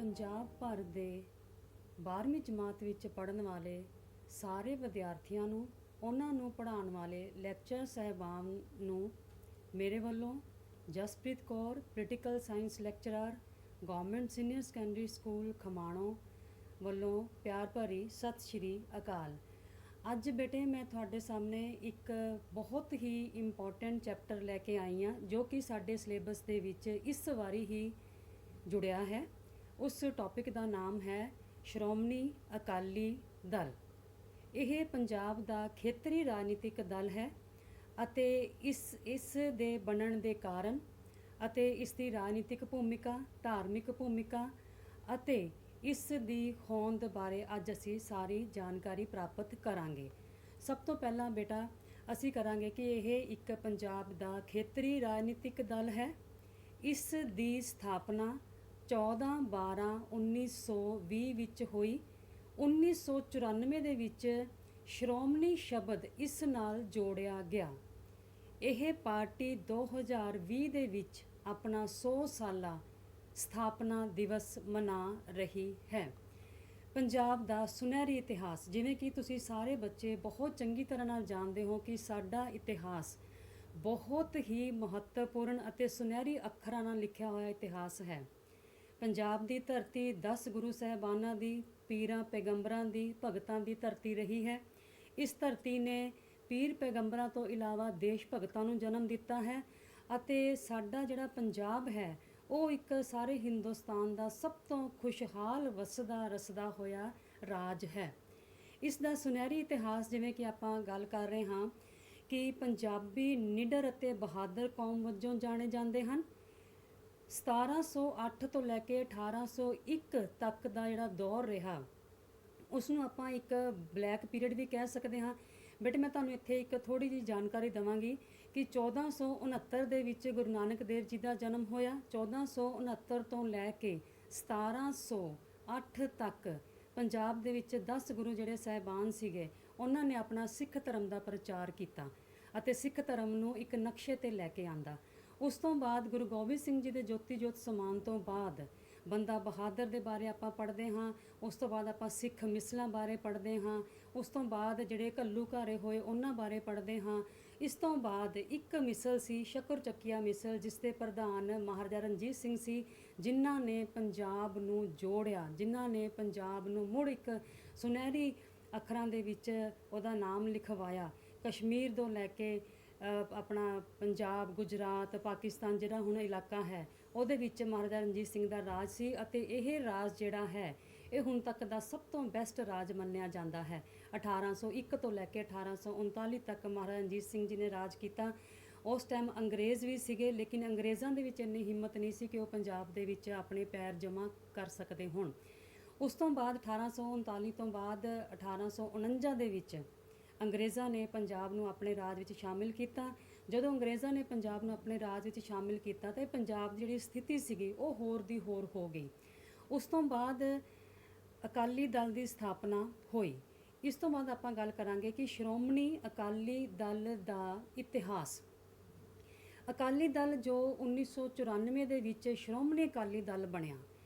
ਪੰਜਾਬ ਭਰ ਦੇ 12ਵੀਂ ਜਮਾਤ ਵਿੱਚ ਪੜ੍ਹਨ ਵਾਲੇ ਸਾਰੇ ਵਿਦਿਆਰਥੀਆਂ ਨੂੰ, ਉਹਨਾਂ ਨੂੰ ਪੜ੍ਹਾਉਣ ਵਾਲੇ ਲੈਕਚਰ ਸਾਹਿਬਾਨ ਨੂੰ ਮੇਰੇ ਵੱਲੋਂ Jaspreet Kaur, political science lecturer, government senior secondary school Khamano ਵੱਲੋਂ ਪਿਆਰ ਭਰੀ ਸਤਿ ਸ਼੍ਰੀ ਅਕਾਲ। ਅੱਜ ਬੇਟੇ ਮੈਂ ਤੁਹਾਡੇ ਸਾਹਮਣੇ ਇੱਕ ਬਹੁਤ ਹੀ ਇੰਪੋਰਟੈਂਟ ਚੈਪਟਰ ਲੈ ਕੇ ਆਈ ਹਾਂ ਜੋ ਕਿ ਸਾਡੇ ਸਿਲੇਬਸ ਦੇ ਵਿੱਚ ਇਸ ਵਾਰੀ ਹੀ ਜੁੜਿਆ ਹੈ। ਉਸ ਟੌਪਿਕ ਦਾ ਨਾਮ ਹੈ ਸ਼੍ਰੋਮਣੀ ਅਕਾਲੀ ਦਲ। ਇਹ ਪੰਜਾਬ ਦਾ ਖੇਤਰੀ ਰਾਜਨੀਤਿਕ ਦਲ ਹੈ ਅਤੇ ਇਸ ਦੇ ਬਣਨ ਦੇ ਕਾਰਨ ਅਤੇ ਇਸ ਦੀ ਰਾਜਨੀਤਿਕ ਭੂਮਿਕਾ, ਧਾਰਮਿਕ ਭੂਮਿਕਾ ਅਤੇ ਇਸ ਦੀ ਹੋਂਦ ਬਾਰੇ ਅੱਜ ਅਸੀਂ ਸਾਰੀ ਜਾਣਕਾਰੀ ਪ੍ਰਾਪਤ ਕਰਾਂਗੇ। ਸਭ ਤੋਂ ਪਹਿਲਾਂ ਬੇਟਾ ਅਸੀਂ ਕਰਾਂਗੇ ਕਿ ਇਹ ਇੱਕ ਪੰਜਾਬ ਦਾ ਖੇਤਰੀ ਰਾਜਨੀਤਿਕ ਦਲ ਹੈ। ਇਸ ਦੀ ਸਥਾਪਨਾ 14/12/1920 ਵਿੱਚ ਹੋਈ। 1994 ਦੇ ਵਿੱਚ ਸ਼੍ਰੋਮਣੀ ਸ਼ਬਦ ਇਸ ਨਾਲ ਜੋੜਿਆ ਗਿਆ। ਇਹ ਪਾਰਟੀ 2020 ਦੇ ਵਿੱਚ ਆਪਣਾ 100 ਸਾਲਾ ਸਥਾਪਨਾ ਦਿਵਸ ਮਨਾ ਰਹੀ ਹੈ। ਪੰਜਾਬ ਦਾ ਸੁਨਹਿਰੀ ਇਤਿਹਾਸ, ਜਿਵੇਂ ਕਿ ਤੁਸੀਂ ਸਾਰੇ ਬੱਚੇ ਬਹੁਤ ਚੰਗੀ ਤਰ੍ਹਾਂ ਨਾਲ ਜਾਣਦੇ ਹੋ ਕਿ ਸਾਡਾ ਇਤਿਹਾਸ ਬਹੁਤ ਹੀ ਮਹੱਤਵਪੂਰਨ ਅਤੇ ਸੁਨਹਿਰੀ ਅੱਖਰਾਂ ਨਾਲ ਲਿਖਿਆ ਹੋਇਆ ਇਤਿਹਾਸ ਹੈ। ਪੰਜਾਬ ਦੀ ਧਰਤੀ 10 ਗੁਰੂ ਸਾਹਿਬਾਨਾਂ ਦੀ, ਪੀਰਾਂ ਪੈਗੰਬਰਾਂ ਦੀ, ਭਗਤਾਂ ਦੀ ਧਰਤੀ ਰਹੀ ਹੈ। ਇਸ ਧਰਤੀ ਨੇ ਪੀਰ ਪੈਗੰਬਰਾਂ ਤੋਂ ਇਲਾਵਾ ਦੇਸ਼ ਭਗਤਾਂ ਨੂੰ ਜਨਮ ਦਿੱਤਾ ਹੈ ਅਤੇ ਸਾਡਾ ਜਿਹੜਾ ਪੰਜਾਬ ਹੈ ਉਹ ਇੱਕ ਸਾਰੇ ਹਿੰਦੁਸਤਾਨ ਦਾ ਸਭ ਤੋਂ ਖੁਸ਼ਹਾਲ ਵਸਦਾ ਰਸਦਾ ਹੋਇਆ ਰਾਜ ਹੈ। ਇਸ ਦਾ ਸੁਨਹਿਰੀ ਇਤਿਹਾਸ, ਜਿਵੇਂ ਕਿ ਆਪਾਂ ਗੱਲ ਕਰ ਰਹੇ ਹਾਂ ਕਿ ਪੰਜਾਬੀ ਨਿਡਰ ਅਤੇ ਬਹਾਦਰ ਕੌਮ ਵਜੋਂ ਜਾਣੇ ਜਾਂਦੇ ਹਨ। 1708 ਤੋਂ ਲੈ ਕੇ 1801 ਤੱਕ ਦਾ ਜਿਹੜਾ ਦੌਰ ਰਿਹਾ ਉਸ ਨੂੰ ਆਪਾਂ ਇੱਕ ਬਲੈਕ ਪੀਰੀਅਡ ਵੀ ਕਹਿ ਸਕਦੇ ਹਾਂ। ਬੇਟੇ ਮੈਂ ਤੁਹਾਨੂੰ ਇੱਥੇ ਇੱਕ ਥੋੜ੍ਹੀ ਜਿਹੀ ਜਾਣਕਾਰੀ ਦੇਵਾਂਗੀ ਕਿ 1469 ਦੇ ਵਿੱਚ ਗੁਰੂ ਨਾਨਕ ਦੇਵ ਜੀ ਦਾ ਜਨਮ ਹੋਇਆ। 1469 ਤੋਂ ਲੈ ਕੇ 1708 ਤੱਕ ਪੰਜਾਬ ਦੇ ਵਿੱਚ 10 ਗੁਰੂ ਜਿਹੜੇ ਸਾਹਿਬਾਨ ਸੀਗੇ ਉਹਨਾਂ ਨੇ ਆਪਣਾ ਸਿੱਖ ਧਰਮ ਦਾ ਪ੍ਰਚਾਰ ਕੀਤਾ ਅਤੇ ਸਿੱਖ ਧਰਮ ਨੂੰ ਇੱਕ ਨਕਸ਼ੇ 'ਤੇ ਲੈ ਕੇ ਆਂਦਾ। ਉਸ ਤੋਂ ਬਾਅਦ ਗੁਰੂ ਗੋਬਿੰਦ ਸਿੰਘ ਜੀ ਦੇ ਜੋਤੀ ਜੋਤ ਸਮਾਉਣ ਤੋਂ ਬਾਅਦ ਬੰਦਾ ਬਹਾਦਰ ਦੇ ਬਾਰੇ ਆਪਾਂ ਪੜ੍ਹਦੇ ਹਾਂ। ਉਸ ਤੋਂ ਬਾਅਦ ਆਪਾਂ ਸਿੱਖ ਮਿਸਲਾਂ ਬਾਰੇ ਪੜ੍ਹਦੇ ਹਾਂ। ਉਸ ਤੋਂ ਬਾਅਦ ਜਿਹੜੇ ਘੱਲੂਘਾਰੇ ਹੋਏ ਉਹਨਾਂ ਬਾਰੇ ਪੜ੍ਹਦੇ ਹਾਂ। ਇਸ ਤੋਂ ਬਾਅਦ ਇੱਕ ਮਿਸਲ ਸੀ ਸ਼ਕਰ ਚੱਕੀਆ ਮਿਸਲ, ਜਿਸ ਦੇ ਪ੍ਰਧਾਨ ਮਹਾਰਾਜਾ ਰਣਜੀਤ ਸਿੰਘ ਸੀ, ਜਿਨ੍ਹਾਂ ਨੇ ਪੰਜਾਬ ਨੂੰ ਜੋੜਿਆ, ਜਿਨ੍ਹਾਂ ਨੇ ਪੰਜਾਬ ਨੂੰ ਮੁੜ ਇੱਕ ਸੁਨਹਿਰੀ ਅੱਖਰਾਂ ਦੇ ਵਿੱਚ ਉਹਦਾ ਨਾਮ ਲਿਖਵਾਇਆ। ਕਸ਼ਮੀਰ ਤੋਂ ਲੈ ਕੇ ਆਪਣਾ ਪੰਜਾਬ, ਗੁਜਰਾਤ, ਪਾਕਿਸਤਾਨ ਜਿਹੜਾ ਹੁਣ ਇਲਾਕਾ ਹੈ ਉਹਦੇ ਵਿੱਚ ਮਹਾਰਾਜਾ ਰਣਜੀਤ ਸਿੰਘ ਦਾ ਰਾਜ ਸੀ ਅਤੇ ਇਹ ਰਾਜ ਜਿਹੜਾ ਹੈ ਇਹ ਹੁਣ ਤੱਕ ਦਾ ਸਭ ਤੋਂ ਬੈਸਟ ਰਾਜ ਮੰਨਿਆ ਜਾਂਦਾ ਹੈ। 1801 ਤੋਂ ਲੈ ਕੇ 1839 ਤੱਕ ਮਹਾਰਾਜਾ ਰਣਜੀਤ ਸਿੰਘ ਜੀ ਨੇ ਰਾਜ ਕੀਤਾ। ਉਸ ਟਾਈਮ ਅੰਗਰੇਜ਼ ਵੀ ਸੀਗੇ, ਲੇਕਿਨ ਅੰਗਰੇਜ਼ਾਂ ਦੇ ਵਿੱਚ ਇੰਨੀ ਹਿੰਮਤ ਨਹੀਂ ਸੀ ਕਿ ਉਹ ਪੰਜਾਬ ਦੇ ਵਿੱਚ ਆਪਣੇ ਪੈਰ ਜਮ੍ਹਾਂ ਕਰ ਸਕਦੇ ਹੋਣ। ਉਸ ਤੋਂ ਬਾਅਦ 1839 ਤੋਂ ਬਾਅਦ 1849 ਦੇ ਵਿੱਚ ਅੰਗਰੇਜ਼ਾਂ ਨੇ ਪੰਜਾਬ ਨੂੰ ਆਪਣੇ ਰਾਜ ਵਿੱਚ ਸ਼ਾਮਿਲ ਕੀਤਾ। ਜਦੋਂ ਅੰਗਰੇਜ਼ਾਂ ਨੇ ਪੰਜਾਬ ਨੂੰ ਆਪਣੇ ਰਾਜ ਵਿੱਚ ਸ਼ਾਮਿਲ ਕੀਤਾ ਤਾਂ ਪੰਜਾਬ ਦੀ ਜਿਹੜੀ ਸਥਿਤੀ ਸੀਗੀ ਉਹ ਹੋਰ ਦੀ ਹੋਰ ਹੋ ਗਈ। ਉਸ ਤੋਂ ਬਾਅਦ ਅਕਾਲੀ ਦਲ ਦੀ ਸਥਾਪਨਾ ਹੋਈ। ਇਸ ਤੋਂ ਬਾਅਦ ਆਪਾਂ ਗੱਲ ਕਰਾਂਗੇ ਕਿ ਸ਼੍ਰੋਮਣੀ ਅਕਾਲੀ ਦਲ ਦਾ ਇਤਿਹਾਸ। ਅਕਾਲੀ ਦਲ ਜੋ 1994 ਦੇ ਵਿੱਚ ਸ਼੍ਰੋਮਣੀ ਅਕਾਲੀ ਦਲ ਬਣਿਆ।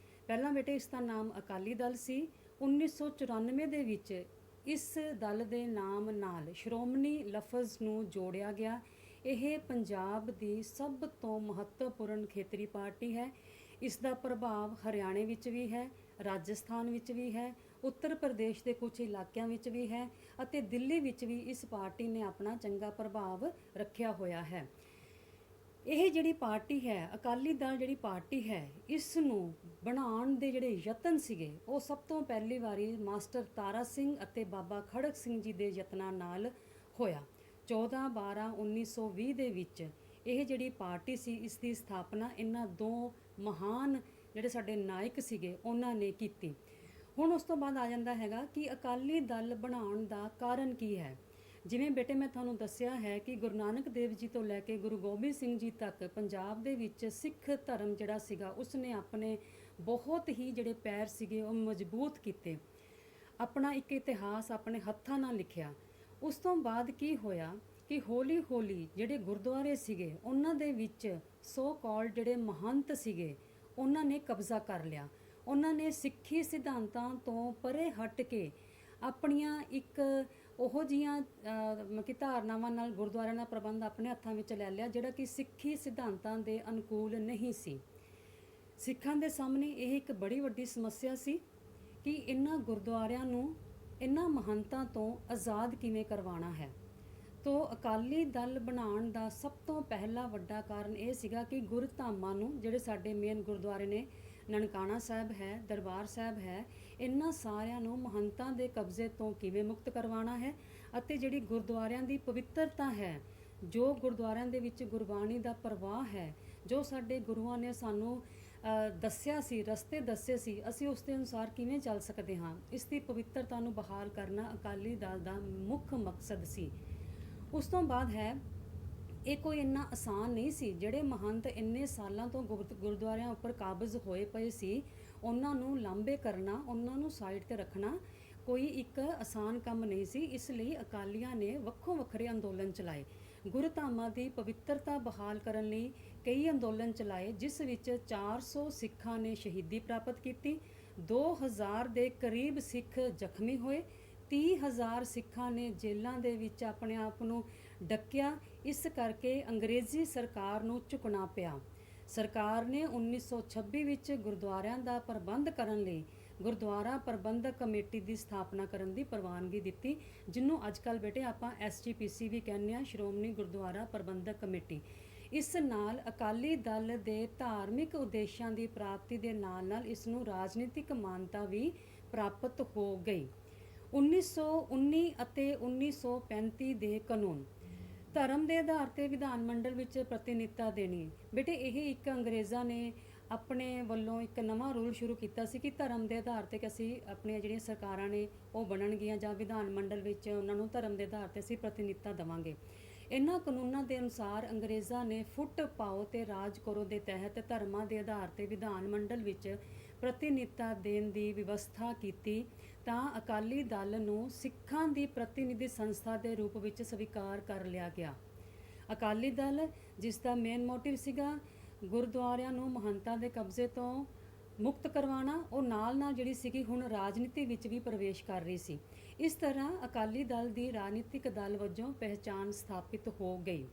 ਪਹਿਲਾਂ ਬੇਟੇ ਇਸ ਦਾ ਨਾਮ ਅਕਾਲੀ ਦਲ ਸੀ। 1994 ਦੇ ਵਿੱਚ ਇਸ ਦਲ ਦੇ ਨਾਮ ਨਾਲ ਸ਼੍ਰੋਮਣੀ ਲਫ਼ਜ਼ ਨੂੰ ਜੋੜਿਆ ਗਿਆ। ਇਹ ਪੰਜਾਬ ਦੀ ਸਭ ਤੋਂ ਮਹੱਤਵਪੂਰਨ ਖੇਤਰੀ ਪਾਰਟੀ ਹੈ। ਇਸ ਦਾ ਪ੍ਰਭਾਵ ਹਰਿਆਣੇ ਵਿੱਚ ਵੀ ਹੈ, ਰਾਜਸਥਾਨ ਵਿੱਚ ਵੀ ਹੈ, ਉੱਤਰ ਪ੍ਰਦੇਸ਼ ਦੇ ਕੁਝ ਇਲਾਕਿਆਂ ਵਿੱਚ ਵੀ ਹੈ ਅਤੇ ਦਿੱਲੀ ਵਿੱਚ ਵੀ ਇਸ ਪਾਰਟੀ ਨੇ ਆਪਣਾ ਚੰਗਾ ਪ੍ਰਭਾਵ ਰੱਖਿਆ ਹੋਇਆ ਹੈ। ਇਹ ਜਿਹੜੀ ਪਾਰਟੀ ਹੈ, ਅਕਾਲੀ ਦਲ ਜਿਹੜੀ ਪਾਰਟੀ ਹੈ, ਇਸ ਨੂੰ ਬਣਾਉਣ ਦੇ ਜਿਹੜੇ ਯਤਨ ਸੀਗੇ ਉਹ ਸਭ ਤੋਂ ਪਹਿਲੀ ਵਾਰੀ ਮਾਸਟਰ ਤਾਰਾ ਸਿੰਘ ਅਤੇ ਬਾਬਾ ਖੜਕ ਸਿੰਘ ਜੀ ਦੇ ਯਤਨਾਂ ਨਾਲ ਹੋਇਆ। 14/12/1920 ਦੇ ਵਿੱਚ ਇਹ ਜਿਹੜੀ ਪਾਰਟੀ ਸੀ ਇਸ ਦੀ ਸਥਾਪਨਾ ਇਹਨਾਂ ਦੋ ਮਹਾਨ ਜਿਹੜੇ ਸਾਡੇ ਨਾਇਕ ਸੀਗੇ ਉਹਨਾਂ ਨੇ ਕੀਤੀ। ਹੁਣ ਉਸ ਤੋਂ ਬਾਅਦ ਆ ਜਾਂਦਾ ਹੈਗਾ ਕਿ ਅਕਾਲੀ ਦਲ ਬਣਾਉਣ ਦਾ ਕਾਰਨ ਕੀ ਹੈ। ਜਿਵੇਂ ਬੇਟੇ ਮੈਂ ਤੁਹਾਨੂੰ ਦੱਸਿਆ ਹੈ ਕਿ ਗੁਰੂ ਨਾਨਕ ਦੇਵ ਜੀ ਤੋਂ ਲੈ ਕੇ ਗੁਰੂ ਗੋਬਿੰਦ ਸਿੰਘ ਜੀ ਤੱਕ ਪੰਜਾਬ ਦੇ ਵਿੱਚ ਸਿੱਖ ਧਰਮ ਜਿਹੜਾ ਸੀਗਾ ਉਸਨੇ ਆਪਣੇ ਬਹੁਤ ਹੀ ਜਿਹੜੇ ਪੈਰ ਸੀਗੇ ਉਹ ਮਜ਼ਬੂਤ ਕੀਤੇ, ਆਪਣਾ ਇੱਕ ਇਤਿਹਾਸ ਆਪਣੇ ਹੱਥਾਂ ਨਾਲ ਲਿਖਿਆ। ਉਸ ਤੋਂ ਬਾਅਦ ਕੀ ਹੋਇਆ ਕਿ ਹੌਲੀ ਹੌਲੀ ਜਿਹੜੇ ਗੁਰਦੁਆਰੇ ਸੀਗੇ ਉਹਨਾਂ ਦੇ ਵਿੱਚ ਸੋ ਕਾਲਡ ਜਿਹੜੇ ਮਹੰਤ ਸੀਗੇ ਉਹਨਾਂ ਨੇ ਕਬਜ਼ਾ ਕਰ ਲਿਆ। ਉਹਨਾਂ ਨੇ ਸਿੱਖੀ ਸਿਧਾਂਤਾਂ ਤੋਂ ਪਰੇ ਹਟ ਕੇ ਆਪਣੀਆਂ ਇੱਕ ਉਹੋ ਜਿਹੀਆਂ ਕਿ ਧਾਰਨਾਵਾਂ ਨਾਲ ਗੁਰਦੁਆਰਿਆਂ ਦਾ ਪ੍ਰਬੰਧ ਆਪਣੇ ਹੱਥਾਂ ਵਿੱਚ ਲੈ ਲਿਆ ਜਿਹੜਾ ਕਿ ਸਿੱਖੀ ਸਿਧਾਂਤਾਂ ਦੇ ਅਨੁਕੂਲ ਨਹੀਂ ਸੀ। ਸਿੱਖਾਂ ਦੇ ਸਾਹਮਣੇ ਇਹ ਇੱਕ ਬੜੀ ਵੱਡੀ ਸਮੱਸਿਆ ਸੀ ਕਿ ਇਹਨਾਂ ਗੁਰਦੁਆਰਿਆਂ ਨੂੰ ਇਹਨਾਂ ਮਹੰਤਾਂ ਤੋਂ ਆਜ਼ਾਦ ਕਿਵੇਂ ਕਰਵਾਉਣਾ ਹੈ। ਤੋ ਅਕਾਲੀ ਦਲ ਬਣਾਉਣ ਦਾ ਸਭ ਤੋਂ ਪਹਿਲਾ ਵੱਡਾ ਕਾਰਨ ਇਹ ਸੀਗਾ ਕਿ ਗੁਰਧਾਮਾਂ ਨੂੰ, ਜਿਹੜੇ ਸਾਡੇ ਮੇਨ ਗੁਰਦੁਆਰੇ ਨੇ, ਨਨਕਾਣਾ ਸਾਹਿਬ ਹੈ, ਦਰਬਾਰ ਸਾਹਿਬ ਹੈ, ਇਹਨਾਂ ਸਾਰਿਆਂ ਨੂੰ ਮਹੰਤਾਂ ਦੇ ਕਬਜ਼ੇ ਤੋਂ ਕਿਵੇਂ ਮੁਕਤ ਕਰਵਾਉਣਾ ਹੈ ਅਤੇ ਜਿਹੜੀ ਗੁਰਦੁਆਰਿਆਂ ਦੀ ਪਵਿੱਤਰਤਾ ਹੈ, ਜੋ ਗੁਰਦੁਆਰਿਆਂ ਦੇ ਵਿੱਚ ਗੁਰਬਾਣੀ ਦਾ ਪ੍ਰਵਾਹ ਹੈ, ਜੋ ਸਾਡੇ ਗੁਰੂਆਂ ਨੇ ਸਾਨੂੰ ਦੱਸਿਆ ਸੀ, ਰਸਤੇ ਦੱਸੇ ਸੀ, ਅਸੀਂ ਉਸ ਦੇ ਅਨੁਸਾਰ ਕਿਵੇਂ ਚੱਲ ਸਕਦੇ ਹਾਂ, ਇਸ ਦੀ ਪਵਿੱਤਰਤਾ ਨੂੰ ਬਹਾਲ ਕਰਨਾ ਅਕਾਲੀ ਦਲ ਦਾ ਮੁੱਖ ਮਕਸਦ ਸੀ। ਉਸ ਤੋਂ ਬਾਅਦ ਹੈ, ਇਹ ਕੋਈ ਇੰਨਾ ਆਸਾਨ ਨਹੀਂ ਸੀ। ਜਿਹੜੇ ਮਹੰਤ ਇੰਨੇ ਸਾਲਾਂ ਤੋਂ ਗੁਰਦੁਆਰਿਆਂ ਉੱਪਰ ਕਾਬਜ਼ ਹੋਏ ਪਏ ਸੀ, ਉਹਨਾਂ ਨੂੰ ਲਾਂਭੇ ਕਰਨਾ, ਉਹਨਾਂ ਨੂੰ ਸਾਈਡ ਤੇ ਰੱਖਣਾ ਕੋਈ ਇੱਕ ਆਸਾਨ ਕੰਮ ਨਹੀਂ ਸੀ। ਇਸ ਲਈ ਅਕਾਲੀਆਂ ਨੇ ਵੱਖੋ ਵੱਖਰੇ ਅੰਦੋਲਨ ਚਲਾਏ। ਗੁਰਧਾਮਾਂ ਦੀ ਪਵਿੱਤਰਤਾ ਬਹਾਲ ਕਰਨ ਲਈ ਕਈ ਅੰਦੋਲਨ ਚਲਾਏ, ਜਿਸ ਵਿੱਚ 400 ਸਿੱਖਾਂ ਨੇ ਸ਼ਹੀਦੀ ਪ੍ਰਾਪਤ ਕੀਤੀ, 2000 ਦੇ ਕਰੀਬ ਸਿੱਖ ਜ਼ਖਮੀ ਹੋਏ, 30,000 ਸਿੱਖਾਂ ਨੇ ਜੇਲ੍ਹਾਂ ਦੇ ਵਿੱਚ ਆਪਣੇ ਆਪ ਨੂੰ ਡੱਕਿਆ। ਇਸ ਕਰਕੇ ਅੰਗਰੇਜ਼ੀ ਸਰਕਾਰ ਨੂੰ ਝੁਕਣਾ ਪਿਆ। ਸਰਕਾਰ ਨੇ 1926 ਵਿੱਚ ਗੁਰਦੁਆਰਿਆਂ ਦਾ ਪ੍ਰਬੰਧ ਕਰਨ ਲਈ ਗੁਰਦੁਆਰਾ ਪ੍ਰਬੰਧਕ ਕਮੇਟੀ ਦੀ ਸਥਾਪਨਾ ਕਰਨ ਦੀ ਪ੍ਰਵਾਨਗੀ ਦਿੱਤੀ, ਜਿਹਨੂੰ ਅੱਜ ਕੱਲ੍ਹ ਬੇਟੇ ਆਪਾਂ SGPC ਵੀ ਕਹਿੰਦੇ ਹਾਂ, ਸ਼੍ਰੋਮਣੀ ਗੁਰਦੁਆਰਾ ਪ੍ਰਬੰਧਕ ਕਮੇਟੀ। ਇਸ ਨਾਲ ਅਕਾਲੀ ਦਲ ਦੇ ਧਾਰਮਿਕ ਉਦੇਸ਼ਾਂ ਦੀ ਪ੍ਰਾਪਤੀ ਦੇ ਨਾਲ ਨਾਲ ਇਸ ਨੂੰ ਰਾਜਨੀਤਿਕ ਮਾਨਤਾ ਵੀ ਪ੍ਰਾਪਤ ਹੋ ਗਈ। 1919 ਅਤੇ 1935 ਦੇ ਕਾਨੂੰਨ ਧਰਮ ਦੇ ਆਧਾਰ ਤੇ ਵਿਧਾਨ ਮੰਡਲ ਵਿੱਚ ਪ੍ਰਤੀਨਿਧਤਾ ਦੇਣੀ। ਬੇਟੇ ਇਹ ਇੱਕ ਅੰਗਰੇਜ਼ਾਂ ਨੇ ਆਪਣੇ ਵੱਲੋਂ ਇੱਕ ਨਵਾਂ ਰੂਲ ਸ਼ੁਰੂ ਕੀਤਾ ਸੀ ਕਿ ਧਰਮ ਦੇ ਆਧਾਰ ਤੇ ਕਿ ਅਸੀਂ ਆਪਣੀਆਂ ਜਿਹੜੀਆਂ ਸਰਕਾਰਾਂ ਨੇ ਉਹ ਬਣਨਗੀਆਂ ਜਾਂ ਵਿਧਾਨ ਮੰਡਲ ਵਿੱਚ ਉਹਨਾਂ ਨੂੰ ਧਰਮ ਦੇ ਆਧਾਰ ਤੇ ਅਸੀਂ ਪ੍ਰਤੀਨਿਧਤਾ ਦੇਵਾਂਗੇ। ਇਹਨਾਂ ਕਾਨੂੰਨਾਂ ਦੇ ਅਨੁਸਾਰ ਅੰਗਰੇਜ਼ਾਂ ਨੇ ਫੁੱਟ ਪਾਓ ਤੇ ਰਾਜ ਕਰੋ ਦੇ ਤਹਿਤ ਧਰਮਾਂ ਦੇ ਆਧਾਰ ਤੇ ਵਿਧਾਨ ਮੰਡਲ ਵਿੱਚ ਪ੍ਰਤੀਨਿਧਤਾ ਦੇਣ ਦੀ ਵਿਵਸਥਾ ਕੀਤੀ ਤਾਂ ਅਕਾਲੀ ਦਲ ਨੂੰ ਸਿੱਖਾਂ ਦੀ ਪ੍ਰਤੀਨਿਧੀ ਸੰਸਥਾ ਦੇ ਰੂਪ ਵਿੱਚ ਸਵੀਕਾਰ ਕਰ ਲਿਆ ਗਿਆ। ਅਕਾਲੀ ਦਲ ਜਿਸ ਦਾ ਮੇਨ ਮੋਟਿਵ ਸੀਗਾ ਗੁਰਦੁਆਰਿਆਂ ਨੂੰ ਮਹੰਤਾਂ ਦੇ ਕਬਜ਼ੇ ਤੋਂ ਮੁਕਤ ਕਰਵਾਉਣਾ, ਉਹ ਨਾਲ ਨਾਲ ਜਿਹੜੀ ਸੀਗੀ ਹੁਣ ਰਾਜਨੀਤੀ ਵਿੱਚ ਵੀ ਪ੍ਰਵੇਸ਼ ਕਰ ਰਹੀ ਸੀ। ਇਸ ਤਰ੍ਹਾਂ ਅਕਾਲੀ ਦਲ ਦੀ ਰਾਜਨੀਤਿਕ ਦਲ ਵਜੋਂ ਪਹਿਚਾਣ ਸਥਾਪਿਤ ਹੋ ਗਈ।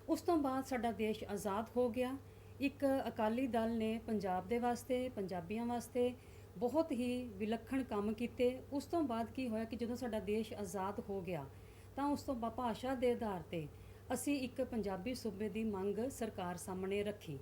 ਉਸ ਤੋਂ ਬਾਅਦ ਸਾਡਾ ਦੇਸ਼ ਆਜ਼ਾਦ ਹੋ ਗਿਆ। ਇੱਕ ਅਕਾਲੀ ਦਲ ਨੇ ਪੰਜਾਬ ਦੇ ਵਾਸਤੇ, ਪੰਜਾਬੀਆਂ ਵਾਸਤੇ ਬਹੁਤ ਹੀ ਵਿਲੱਖਣ ਕੰਮ ਕੀਤੇ। ਉਸ ਤੋਂ ਬਾਅਦ ਕੀ ਹੋਇਆ ਕਿ ਜਦੋਂ ਸਾਡਾ ਦੇਸ਼ ਆਜ਼ਾਦ ਹੋ ਗਿਆ ਤਾਂ ਉਸ ਤੋਂ ਬਾਅਦ ਭਾਸ਼ਾ ਦੇ ਆਧਾਰ ਤੇ ਅਸੀਂ ਇੱਕ ਪੰਜਾਬੀ ਸੂਬੇ ਦੀ ਮੰਗ ਸਰਕਾਰ ਸਾਹਮਣੇ ਰੱਖੀ।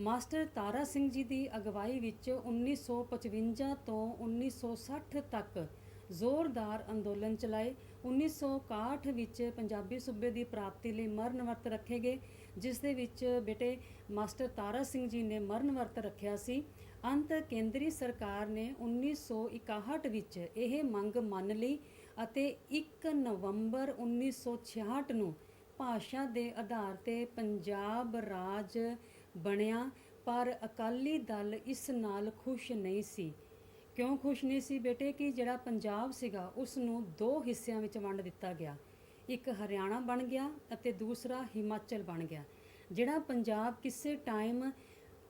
ਮਾਸਟਰ ਤਾਰਾ ਸਿੰਘ ਜੀ ਦੀ ਅਗਵਾਈ ਵਿੱਚ 1955 ਤੋਂ 1960 ਤੱਕ ਜ਼ੋਰਦਾਰ ਅੰਦੋਲਨ ਚਲਾਏ। 1961 ਵਿੱਚ ਪੰਜਾਬੀ ਸੂਬੇ ਦੀ ਪ੍ਰਾਪਤੀ ਲਈ ਮਰਨ ਵਰਤ ਰੱਖੇ ਗਏ, ਜਿਸ ਦੇ ਵਿੱਚ ਬੇਟੇ ਮਾਸਟਰ ਤਾਰਾ ਸਿੰਘ ਜੀ ਨੇ ਮਰਨ ਵਰਤ ਰੱਖਿਆ ਸੀ। ਅੰਤ ਕੇਂਦਰੀ ਸਰਕਾਰ ਨੇ 1961 ਵਿੱਚ ਇਹ ਮੰਗ ਮੰਨ ਲਈ ਅਤੇ 1 ਨਵੰਬਰ 1966 ਨੂੰ ਭਾਸ਼ਾ ਦੇ ਆਧਾਰ ਤੇ ਪੰਜਾਬ ਰਾਜ ਬਣਿਆ। ਪਰ ਅਕਾਲੀ ਦਲ ਇਸ ਨਾਲ ਖੁਸ਼ ਨਹੀਂ ਸੀ। ਕਿਉਂ ਖੁਸ਼ ਨਹੀਂ ਸੀ ਬੇਟੇ? ਕਿ ਜਿਹੜਾ ਪੰਜਾਬ ਸੀਗਾ ਉਸ ਨੂੰ 2 ਹਿੱਸਿਆਂ ਵਿੱਚ ਵੰਡ ਦਿੱਤਾ ਗਿਆ। ਇੱਕ ਹਰਿਆਣਾ ਬਣ ਗਿਆ ਅਤੇ ਦੂਸਰਾ ਹਿਮਾਚਲ ਬਣ ਗਿਆ। ਜਿਹੜਾ ਪੰਜਾਬ ਕਿਸੇ ਟਾਈਮ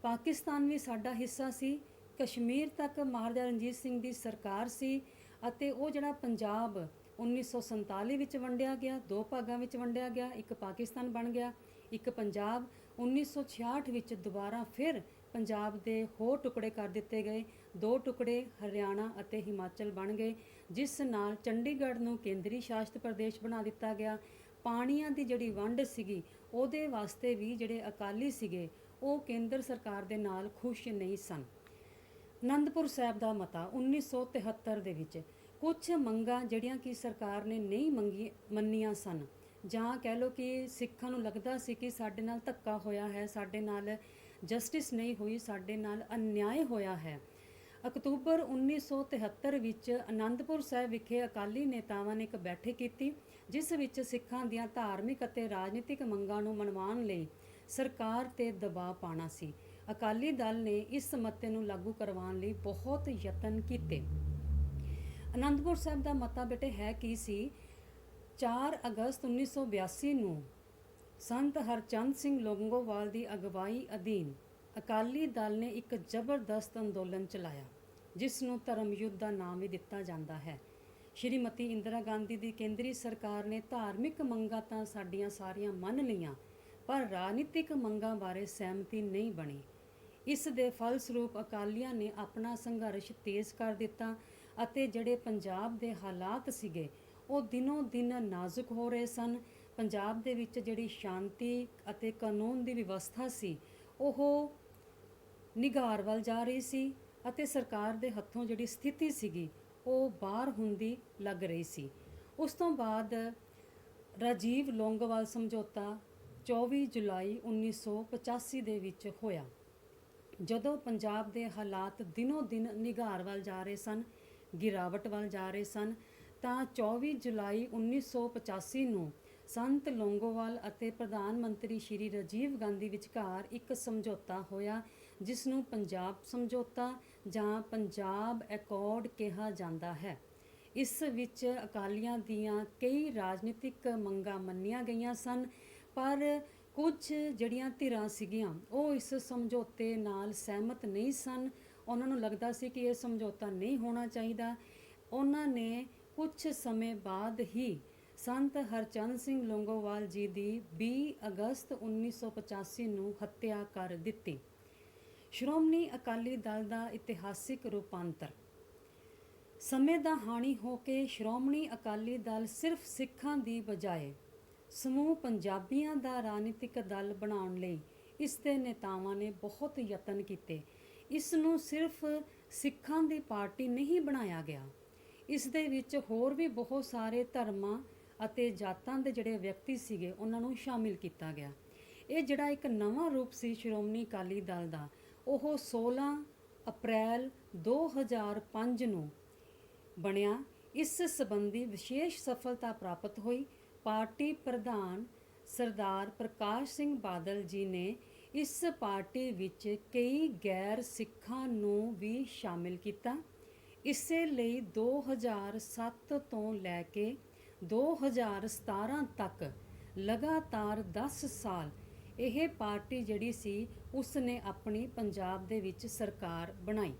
ਪਾਕਿਸਤਾਨ ਵੀ ਸਾਡਾ ਹਿੱਸਾ ਸੀ, ਕਸ਼ਮੀਰ ਤੱਕ ਮਹਾਰਾਜਾ ਰਣਜੀਤ ਸਿੰਘ ਦੀ ਸਰਕਾਰ ਸੀ ਅਤੇ ਉਹ ਜਿਹੜਾ ਪੰਜਾਬ 1947 ਵਿੱਚ ਵੰਡਿਆ ਗਿਆ, 2 ਭਾਗਾਂ ਵਿੱਚ ਵੰਡਿਆ ਗਿਆ, ਇੱਕ ਪਾਕਿਸਤਾਨ ਬਣ ਗਿਆ, ਇੱਕ ਪੰਜਾਬ। 1966 ਵਿੱਚ ਦੁਬਾਰਾ ਫਿਰ ਪੰਜਾਬ ਦੇ ਹੋਰ ਟੁਕੜੇ ਕਰ ਦਿੱਤੇ ਗਏ, 2 ਟੁਕੜੇ ਹਰਿਆਣਾ ਅਤੇ ਹਿਮਾਚਲ ਬਣ ਗਏ, ਜਿਸ ਨਾਲ ਚੰਡੀਗੜ੍ਹ ਨੂੰ ਕੇਂਦਰੀ ਸ਼ਾਸਿਤ ਪ੍ਰਦੇਸ਼ ਬਣਾ ਦਿੱਤਾ ਗਿਆ। ਪਾਣੀਆਂ ਦੀ ਜਿਹੜੀ ਵੰਡ ਸੀਗੀ ਉਹਦੇ ਵਾਸਤੇ ਵੀ ਜਿਹੜੇ ਅਕਾਲੀ ਸੀਗੇ ਉਹ ਕੇਂਦਰ ਸਰਕਾਰ ਦੇ ਨਾਲ ਖੁਸ਼ ਨਹੀਂ ਸਨ। ਅਨੰਦਪੁਰ ਸਾਹਿਬ ਦਾ ਮਤਾ 1973 ਦੇ ਵਿੱਚ ਕੁਝ ਮੰਗਾਂ ਜਿਹੜੀਆਂ ਕਿ ਸਰਕਾਰ ਨੇ ਨਹੀਂ ਮੰਨੀਆਂ ਸਨ, ਜਾਂ ਕਹਿ ਲਓ ਕਿ ਸਿੱਖਾਂ ਨੂੰ ਲੱਗਦਾ ਸੀ ਕਿ ਸਾਡੇ ਨਾਲ ਧੱਕਾ ਹੋਇਆ ਹੈ, ਸਾਡੇ ਨਾਲ ਜਸਟਿਸ ਨਹੀਂ ਹੋਈ, ਸਾਡੇ ਨਾਲ ਅਨਿਆਏ ਹੋਇਆ ਹੈ। ਅਕਤੂਬਰ 1973 ਵਿੱਚ ਅਨੰਦਪੁਰ ਸਾਹਿਬ ਵਿਖੇ ਅਕਾਲੀ ਨੇਤਾਵਾਂ ਨੇ ਇੱਕ ਬੈਠਕ ਕੀਤੀ, ਜਿਸ ਵਿੱਚ ਸਿੱਖਾਂ ਦੀਆਂ ਧਾਰਮਿਕ ਅਤੇ ਰਾਜਨੀਤਿਕ ਮੰਗਾਂ ਨੂੰ ਮਨਵਾਉਣ ਲਈ ਸਰਕਾਰ ਤੇ ਦਬਾਅ ਪਾਉਣਾ ਸੀ। ਅਕਾਲੀ ਦਲ ਨੇ ਇਸ ਮਤੇ ਨੂੰ ਲਾਗੂ ਕਰਵਾਉਣ ਲਈ ਬਹੁਤ ਯਤਨ ਕੀਤੇ। ਅਨੰਦਪੁਰ ਸਾਹਿਬ ਦਾ ਮਤਾ ਬੇਟੇ ਹੈ ਕੀ ਸੀ? 4 ਅਗਸਤ 1982 ਨੂੰ ਸੰਤ ਹਰਚੰਦ ਸਿੰਘ ਲੌਂਗੋਵਾਲ ਦੀ ਅਗਵਾਈ ਅਧੀਨ ਅਕਾਲੀ ਦਲ ਨੇ ਇੱਕ ਜ਼ਬਰਦਸਤ ਅੰਦੋਲਨ ਚਲਾਇਆ, ਜਿਸ ਨੂੰ ਧਰਮ ਯੁੱਧ ਦਾ ਨਾਮ ਵੀ ਦਿੱਤਾ ਜਾਂਦਾ ਹੈ। ਸ਼੍ਰੀਮਤੀ ਇੰਦਰਾ ਗਾਂਧੀ ਦੀ ਕੇਂਦਰੀ ਸਰਕਾਰ ਨੇ ਧਾਰਮਿਕ ਮੰਗਾਂ ਤਾਂ ਸਾਡੀਆਂ ਸਾਰੀਆਂ ਮੰਨ ਲਈਆਂ, ਪਰ ਰਾਜਨੀਤਿਕ ਮੰਗਾਂ ਬਾਰੇ ਸਹਿਮਤੀ ਨਹੀਂ ਬਣੀ। ਇਸ ਦੇ ਫਲਸਰੂਪ ਅਕਾਲੀਆਂ ਨੇ ਆਪਣਾ ਸੰਘਰਸ਼ ਤੇਜ਼ ਕਰ ਦਿੱਤਾ ਅਤੇ ਜਿਹੜੇ ਪੰਜਾਬ ਦੇ ਹਾਲਾਤ ਸੀਗੇ ਉਹ ਦਿਨੋਂ ਦਿਨ ਨਾਜ਼ੁਕ ਹੋ ਰਹੇ ਸਨ। ਪੰਜਾਬ ਦੇ ਵਿੱਚ ਜਿਹੜੀ ਸ਼ਾਂਤੀ ਅਤੇ ਕਾਨੂੰਨ ਦੀ ਵਿਵਸਥਾ ਸੀ ਉਹ ਨਿਘਾਰ ਵੱਲ ਜਾ ਰਹੀ ਸੀ ਅਤੇ ਸਰਕਾਰ ਦੇ ਹੱਥੋਂ ਜਿਹੜੀ ਸਥਿਤੀ ਸੀਗੀ ਉਹ ਬਾਹਰ ਹੁੰਦੀ ਲੱਗ ਰਹੀ ਸੀ। ਉਸ ਤੋਂ ਬਾਅਦ ਰਾਜੀਵ ਲੋਂਗੋਵਾਲ ਸਮਝੌਤਾ 24 ਜੁਲਾਈ 1985 ਦੇ ਵਿੱਚ ਹੋਇਆ। ਜਦੋਂ ਪੰਜਾਬ ਦੇ ਹਾਲਾਤ ਦਿਨੋਂ ਦਿਨ ਨਿਘਾਰ ਵੱਲ ਜਾ ਰਹੇ ਸਨ, ਗਿਰਾਵਟ ਵੱਲ ਜਾ ਰਹੇ ਸਨ, ਤਾਂ 24 ਜੁਲਾਈ 1985 ਨੂੰ ਸੰਤ ਲੋਂਗੋਵਾਲ ਅਤੇ ਪ੍ਰਧਾਨ ਮੰਤਰੀ ਸ਼੍ਰੀ ਰਾਜੀਵ ਗਾਂਧੀ ਵਿਚਕਾਰ ਇੱਕ ਸਮਝੌਤਾ ਹੋਇਆ, ਜਿਸ ਨੂੰ ਪੰਜਾਬ ਸਮਝੌਤਾ ਜਾਂ ਪੰਜਾਬ ਐਕੋਰਡ ਕਿਹਾ ਜਾਂਦਾ ਹੈ। ਇਸ ਵਿੱਚ ਅਕਾਲੀਆਂ ਦੀਆਂ ਕਈ ਰਾਜਨੀਤਿਕ ਮੰਗਾਂ ਮੰਨੀਆਂ ਗਈਆਂ ਸਨ, ਪਰ ਕੁਝ ਜਿਹੜੀਆਂ ਧਿਰਾਂ ਸੀਗੀਆਂ ਉਹ ਇਸ ਸਮਝੌਤੇ ਨਾਲ ਸਹਿਮਤ ਨਹੀਂ ਸਨ। ਉਹਨਾਂ ਨੂੰ ਲੱਗਦਾ ਸੀ ਕਿ ਇਹ ਸਮਝੌਤਾ ਨਹੀਂ ਹੋਣਾ ਚਾਹੀਦਾ। ਉਹਨਾਂ ਨੇ ਕੁਝ ਸਮੇਂ ਬਾਅਦ ਹੀ ਸੰਤ ਹਰਚੰਦ ਸਿੰਘ ਲੋਂਗੋਵਾਲ ਜੀ ਦੀ 20 ਅਗਸਤ 1985 ਨੂੰ ਹੱਤਿਆ ਕਰ ਦਿੱਤੀ। ਸ਼੍ਰੋਮਣੀ ਅਕਾਲੀ ਦਲ ਦਾ ਇਤਿਹਾਸਿਕ ਰੂਪਾਂਤਰ। ਸਮੇਂ ਦਾ ਹਾਣੀ ਹੋ ਕੇ ਸ਼੍ਰੋਮਣੀ ਅਕਾਲੀ ਦਲ ਸਿਰਫ ਸਿੱਖਾਂ ਦੀ ਬਜਾਏ ਸਮੂਹ ਪੰਜਾਬੀਆਂ ਦਾ ਰਾਜਨੀਤਿਕ ਦਲ ਬਣਾਉਣ ਲਈ ਇਸ ਦੇ ਨੇਤਾਵਾਂ ਨੇ ਬਹੁਤ ਯਤਨ ਕੀਤੇ। ਇਸ ਨੂੰ ਸਿਰਫ ਸਿੱਖਾਂ ਦੀ ਪਾਰਟੀ ਨਹੀਂ ਬਣਾਇਆ ਗਿਆ, ਇਸ ਦੇ ਵਿੱਚ ਹੋਰ ਵੀ ਬਹੁਤ ਸਾਰੇ ਧਰਮਾਂ ਅਤੇ ਜਾਤਾਂ ਦੇ ਜਿਹੜੇ ਵਿਅਕਤੀ ਸੀਗੇ ਉਹਨਾਂ ਨੂੰ ਸ਼ਾਮਿਲ ਕੀਤਾ ਗਿਆ। ਇਹ ਜਿਹੜਾ ਇੱਕ ਨਵਾਂ ਰੂਪ ਸੀ ਸ਼੍ਰੋਮਣੀ ਅਕਾਲੀ ਦਲ ਦਾ, ਉਹ 16 ਅਪ੍ਰੈਲ 2005 ਨੂੰ ਬਣਿਆ। ਇਸ ਸੰਬੰਧੀ ਵਿਸ਼ੇਸ਼ ਸਫਲਤਾ ਪ੍ਰਾਪਤ ਹੋਈ। ਪਾਰਟੀ ਪ੍ਰਧਾਨ ਸਰਦਾਰ ਪ੍ਰਕਾਸ਼ ਸਿੰਘ ਬਾਦਲ ਜੀ ਨੇ ਇਸ ਪਾਰਟੀ ਵਿੱਚ ਕਈ ਗੈਰ ਸਿੱਖਾਂ ਨੂੰ ਵੀ ਸ਼ਾਮਿਲ ਕੀਤਾ। ਇਸੇ ਲਈ 2007 ਤੋਂ ਲੈ ਕੇ 2017 ਤੱਕ ਲਗਾਤਾਰ 10 ਸਾਲ ਇਹ ਪਾਰਟੀ ਜਿਹੜੀ ਸੀ ਉਸ ਨੇ ਆਪਣੀ ਪੰਜਾਬ ਦੇ ਵਿੱਚ ਸਰਕਾਰ ਬਣਾਈ।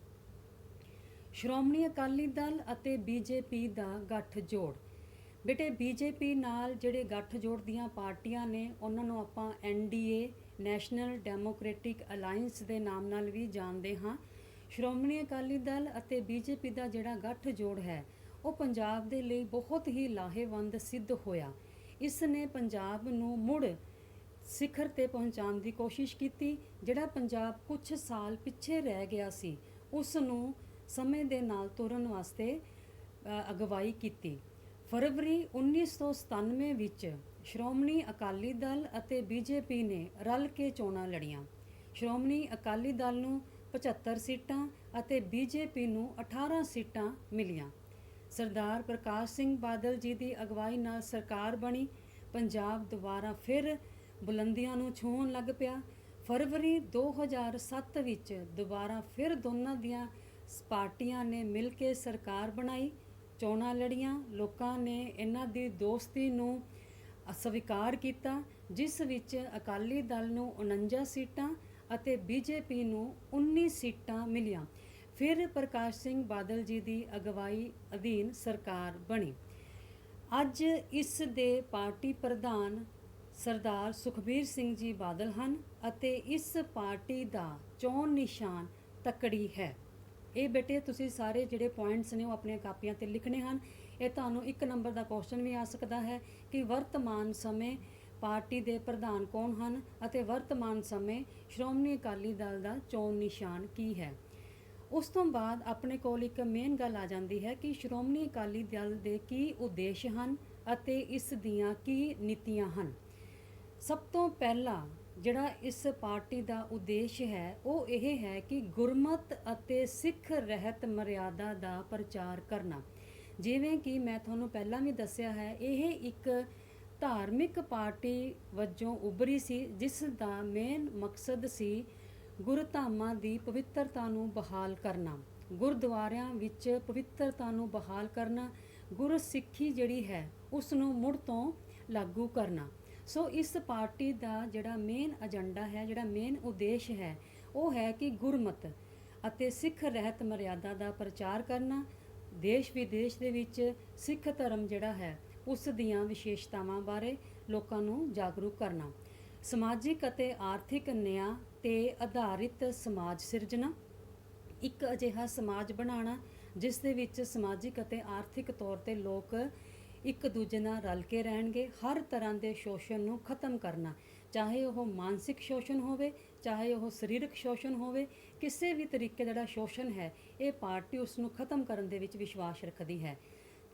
ਸ਼੍ਰੋਮਣੀ ਅਕਾਲੀ ਦਲ ਅਤੇ ਬੀਜੇਪੀ ਦਾ ਗੱਠਜੋੜ। ਬੇਟੇ, ਬੀਜੇਪੀ ਨਾਲ ਜਿਹੜੇ ਗੱਠਜੋੜ ਦੀਆਂ ਪਾਰਟੀਆਂ ਨੇ ਉਹਨਾਂ ਨੂੰ ਆਪਾਂ NDA ਨੈਸ਼ਨਲ ਡੈਮੋਕ੍ਰੈਟਿਕ ਅਲਾਇੰਸ ਦੇ ਨਾਮ ਨਾਲ ਵੀ ਜਾਣਦੇ ਹਾਂ। ਸ਼੍ਰੋਮਣੀ ਅਕਾਲੀ ਦਲ ਅਤੇ ਬੀਜੇਪੀ ਦਾ ਜਿਹੜਾ ਗੱਠਜੋੜ ਹੈ ਉਹ ਪੰਜਾਬ ਦੇ ਲਈ ਬਹੁਤ ਹੀ ਲਾਹੇਵੰਦ ਸਿੱਧ ਹੋਇਆ। ਇਸ ਨੇ ਪੰਜਾਬ ਨੂੰ ਮੁੜ ਸਿਖਰ ਤੇ ਪਹੁੰਚਾਉਣ ਦੀ ਕੋਸ਼ਿਸ਼ ਕੀਤੀ। ਜਿਹੜਾ ਪੰਜਾਬ ਕੁਝ ਸਾਲ ਪਿੱਛੇ ਰਹਿ ਗਿਆ ਸੀ ਉਸ ਨੂੰ ਸਮੇਂ ਦੇ ਨਾਲ ਤੁਰਨ ਵਾਸਤੇ ਅਗਵਾਈ ਕੀਤੀ। ਫਰਵਰੀ 1997 ਵਿੱਚ ਸ਼੍ਰੋਮਣੀ ਅਕਾਲੀ ਦਲ ਅਤੇ ਬੀਜੇਪੀ ਨੇ ਰਲ ਕੇ ਚੋਣਾਂ ਲੜੀਆਂ। ਸ਼੍ਰੋਮਣੀ ਅਕਾਲੀ ਦਲ ਨੂੰ 75 ਸੀਟਾਂ ਅਤੇ ਬੀਜੇਪੀ ਨੂੰ 18 ਸੀਟਾਂ ਮਿਲੀਆਂ। ਸਰਦਾਰ ਪ੍ਰਕਾਸ਼ ਸਿੰਘ ਬਾਦਲ ਜੀ ਦੀ ਅਗਵਾਈ ਨਾਲ ਸਰਕਾਰ ਬਣੀ। ਪੰਜਾਬ ਦੁਬਾਰਾ ਫਿਰ ਬੁਲੰਦੀਆਂ ਨੂੰ ਛੂਹਣ ਲੱਗ ਪਿਆ। ਫਰਵਰੀ 2007 ਵਿੱਚ ਦੁਬਾਰਾ ਫਿਰ ਦੋਨਾਂ ਦੀਆਂ ਪਾਰਟੀਆਂ ਨੇ ਮਿਲ ਕੇ ਸਰਕਾਰ ਬਣਾਈ, ਚੋਣਾਂ ਲੜੀਆਂ। ਲੋਕਾਂ ਨੇ ਇਹਨਾਂ ਦੀ ਦੋਸਤੀ ਨੂੰ ਸਵੀਕਾਰ ਕੀਤਾ, ਜਿਸ ਵਿੱਚ ਅਕਾਲੀ ਦਲ ਨੂੰ 49 ਸੀਟਾਂ ਅਤੇ ਬੀਜੇਪੀ ਨੂੰ 19 ਸੀਟਾਂ ਮਿਲੀਆਂ। ਫਿਰ ਪ੍ਰਕਾਸ਼ ਸਿੰਘ ਬਾਦਲ ਜੀ ਦੀ ਅਗਵਾਈ ਅਧੀਨ ਸਰਕਾਰ ਬਣੀ। ਅੱਜ ਇਸ ਦੇ ਪਾਰਟੀ ਪ੍ਰਧਾਨ ਸਰਦਾਰ ਸੁਖਬੀਰ ਸਿੰਘ ਜੀ ਬਾਦਲ ਹਨ ਅਤੇ ਇਸ ਪਾਰਟੀ ਦਾ ਚੋਣ ਨਿਸ਼ਾਨ ਤੱਕੜੀ ਹੈ। ਇਹ ਬੇਟੇ ਤੁਸੀਂ ਸਾਰੇ ਜਿਹੜੇ ਪੁਆਇੰਟਸ ਨੇ ਉਹ ਆਪਣੀਆਂ ਕਾਪੀਆਂ ਤੇ ਲਿਖਣੇ ਹਨ। ਇਹ ਤੁਹਾਨੂੰ 1 ਨੰਬਰ ਦਾ ਕੁਐਸਚਨ ਵੀ ਆ ਸਕਦਾ ਹੈ ਕਿ ਵਰਤਮਾਨ ਸਮੇਂ ਪਾਰਟੀ ਦੇ ਪ੍ਰਧਾਨ ਕੌਣ ਹਨ ਅਤੇ ਵਰਤਮਾਨ ਸਮੇਂ ਸ਼੍ਰੋਮਣੀ ਅਕਾਲੀ ਦਲ ਦਾ ਚੋਣ ਨਿਸ਼ਾਨ ਕੀ ਹੈ। ਉਸ ਤੋਂ ਬਾਅਦ ਆਪਣੇ ਕੋਲ ਇੱਕ ਮੇਨ ਗੱਲ ਆ ਜਾਂਦੀ ਹੈ ਕਿ ਸ਼੍ਰੋਮਣੀ ਅਕਾਲੀ ਦਲ ਦੇ ਕੀ ਉਦੇਸ਼ ਹਨ ਅਤੇ ਇਸ ਦੀਆਂ ਕੀ ਨੀਤੀਆਂ ਹਨ। ਸਭ ਤੋਂ ਪਹਿਲਾ ਜਿਹੜਾ ਇਸ ਪਾਰਟੀ ਦਾ ਉਦੇਸ਼ ਹੈ ਉਹ ਇਹ ਹੈ ਕਿ ਗੁਰਮਤ ਅਤੇ ਸਿੱਖ ਰਹਿਤ ਮਰਿਆਦਾ ਦਾ ਪ੍ਰਚਾਰ ਕਰਨਾ। ਜਿਵੇਂ ਕਿ ਮੈਂ ਤੁਹਾਨੂੰ ਪਹਿਲਾਂ ਵੀ ਦੱਸਿਆ ਹੈ, ਇਹ ਇੱਕ ਧਾਰਮਿਕ ਪਾਰਟੀ ਵਜੋਂ ਉੱਭਰੀ ਸੀ, ਜਿਸ ਦਾ ਮੇਨ ਮਕਸਦ ਸੀ ਗੁਰਧਾਮਾਂ ਦੀ ਪਵਿੱਤਰਤਾ ਨੂੰ ਬਹਾਲ ਕਰਨਾ, ਗੁਰਦੁਆਰਿਆਂ ਵਿੱਚ ਪਵਿੱਤਰਤਾ ਨੂੰ ਬਹਾਲ ਕਰਨਾ, ਗੁਰਸਿੱਖੀ ਜਿਹੜੀ ਹੈ ਉਸ ਨੂੰ ਮੁੜ ਤੋਂ ਲਾਗੂ ਕਰਨਾ। ਸੋ ਇਸ ਪਾਰਟੀ ਦਾ ਜਿਹੜਾ ਮੇਨ ਏਜੰਡਾ ਹੈ, ਜਿਹੜਾ ਮੇਨ ਉਦੇਸ਼ ਹੈ ਉਹ ਹੈ ਕਿ ਗੁਰਮਤ ਅਤੇ ਸਿੱਖ ਰਹਿਤ ਮਰਿਆਦਾ ਦਾ ਪ੍ਰਚਾਰ ਕਰਨਾ, ਦੇਸ਼ ਵਿਦੇਸ਼ ਦੇ ਵਿੱਚ ਸਿੱਖ ਧਰਮ ਜਿਹੜਾ ਹੈ ਉਸ ਦੀਆਂ ਵਿਸ਼ੇਸ਼ਤਾਵਾਂ ਬਾਰੇ ਲੋਕਾਂ ਨੂੰ ਜਾਗਰੂਕ ਕਰਨਾ, ਸਮਾਜਿਕ ਅਤੇ ਆਰਥਿਕ ਨਿਆਂ ਤੇ ਆਧਾਰਿਤ ਸਮਾਜ ਸਿਰਜਣਾ, ਇੱਕ ਅਜਿਹਾ ਸਮਾਜ ਬਣਾਉਣਾ ਜਿਸ ਦੇ ਵਿੱਚ ਸਮਾਜਿਕ ਅਤੇ ਆਰਥਿਕ ਤੌਰ ਤੇ ਲੋਕ ਇੱਕ ਦੂਜੇ ਨਾਲ ਰਲ ਕੇ ਰਹਿਣਗੇ, ਹਰ ਤਰ੍ਹਾਂ ਦੇ ਸ਼ੋਸ਼ਣ ਨੂੰ ਖਤਮ ਕਰਨਾ, ਚਾਹੇ ਉਹ ਮਾਨਸਿਕ ਸ਼ੋਸ਼ਣ ਹੋਵੇ, ਚਾਹੇ ਉਹ ਸਰੀਰਕ ਸ਼ੋਸ਼ਣ ਹੋਵੇ, ਕਿਸੇ ਵੀ ਤਰੀਕੇ ਦਾ ਜਿਹੜਾ ਸ਼ੋਸ਼ਣ ਹੈ ਇਹ ਪਾਰਟੀ ਉਸ ਨੂੰ ਖਤਮ ਕਰਨ ਦੇ ਵਿੱਚ ਵਿਸ਼ਵਾਸ ਰੱਖਦੀ ਹੈ।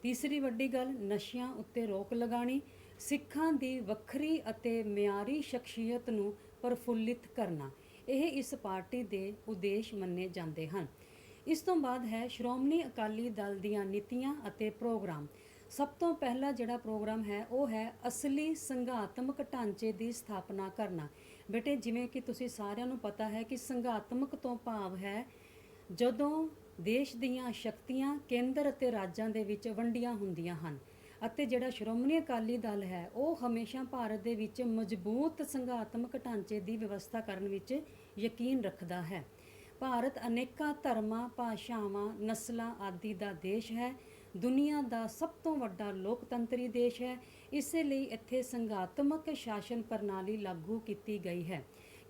ਤੀਸਰੀ ਵੱਡੀ ਗੱਲ, ਨਸ਼ਿਆਂ ਉੱਤੇ ਰੋਕ ਲਗਾਉਣੀ, ਸਿੱਖਾਂ ਦੀ ਵੱਖਰੀ ਅਤੇ ਮਿਆਰੀ ਸ਼ਖਸੀਅਤ ਨੂੰ ਪ੍ਰਫੁੱਲਿਤ ਕਰਨਾ, ਇਹ ਇਸ ਪਾਰਟੀ ਦੇ ਉਦੇਸ਼ ਮੰਨੇ ਜਾਂਦੇ ਹਨ। ਇਸ ਤੋਂ ਬਾਅਦ ਹੈ ਸ਼੍ਰੋਮਣੀ ਅਕਾਲੀ ਦਲ ਦੀਆਂ ਨੀਤੀਆਂ ਅਤੇ ਪ੍ਰੋਗਰਾਮ। ਸਭ ਤੋਂ ਪਹਿਲਾ ਜਿਹੜਾ ਪ੍ਰੋਗਰਾਮ ਹੈ ਉਹ ਹੈ ਅਸਲੀ ਸੰਘਾਤਮਕ ਢਾਂਚੇ ਦੀ ਸਥਾਪਨਾ ਕਰਨਾ। ਬੇਟੇ ਜਿਵੇਂ ਕਿ ਤੁਸੀਂ ਸਾਰਿਆਂ ਨੂੰ ਪਤਾ ਹੈ ਕਿ ਸੰਘਾਤਮਕ ਤੋਂ ਭਾਵ ਹੈ ਜਦੋਂ ਦੇਸ਼ ਦੀਆਂ ਸ਼ਕਤੀਆਂ ਕੇਂਦਰ ਅਤੇ ਰਾਜਾਂ ਦੇ ਵਿੱਚ ਵੰਡੀਆਂ ਹੁੰਦੀਆਂ ਹਨ, ਅਤੇ ਜਿਹੜਾ ਸ਼੍ਰੋਮਣੀ ਅਕਾਲੀ ਦਲ ਹੈ ਉਹ ਹਮੇਸ਼ਾ ਭਾਰਤ ਦੇ ਵਿੱਚ ਮਜ਼ਬੂਤ ਸੰਘਾਤਮਕ ਢਾਂਚੇ ਦੀ ਵਿਵਸਥਾ ਕਰਨ ਵਿੱਚ ਯਕੀਨ ਰੱਖਦਾ ਹੈ। ਭਾਰਤ ਅਨੇਕਾਂ ਧਰਮਾਂ, ਭਾਸ਼ਾਵਾਂ, ਨਸਲਾਂ ਆਦਿ ਦਾ ਦੇਸ਼ ਹੈ, ਦੁਨੀਆ ਦਾ ਸਭ ਤੋਂ ਵੱਡਾ ਲੋਕਤੰਤਰੀ ਦੇਸ਼ ਹੈ, ਇਸੇ ਲਈ ਇੱਥੇ ਸੰਘਾਤਮਕ ਸ਼ਾਸਨ ਪ੍ਰਣਾਲੀ ਲਾਗੂ ਕੀਤੀ ਗਈ ਹੈ।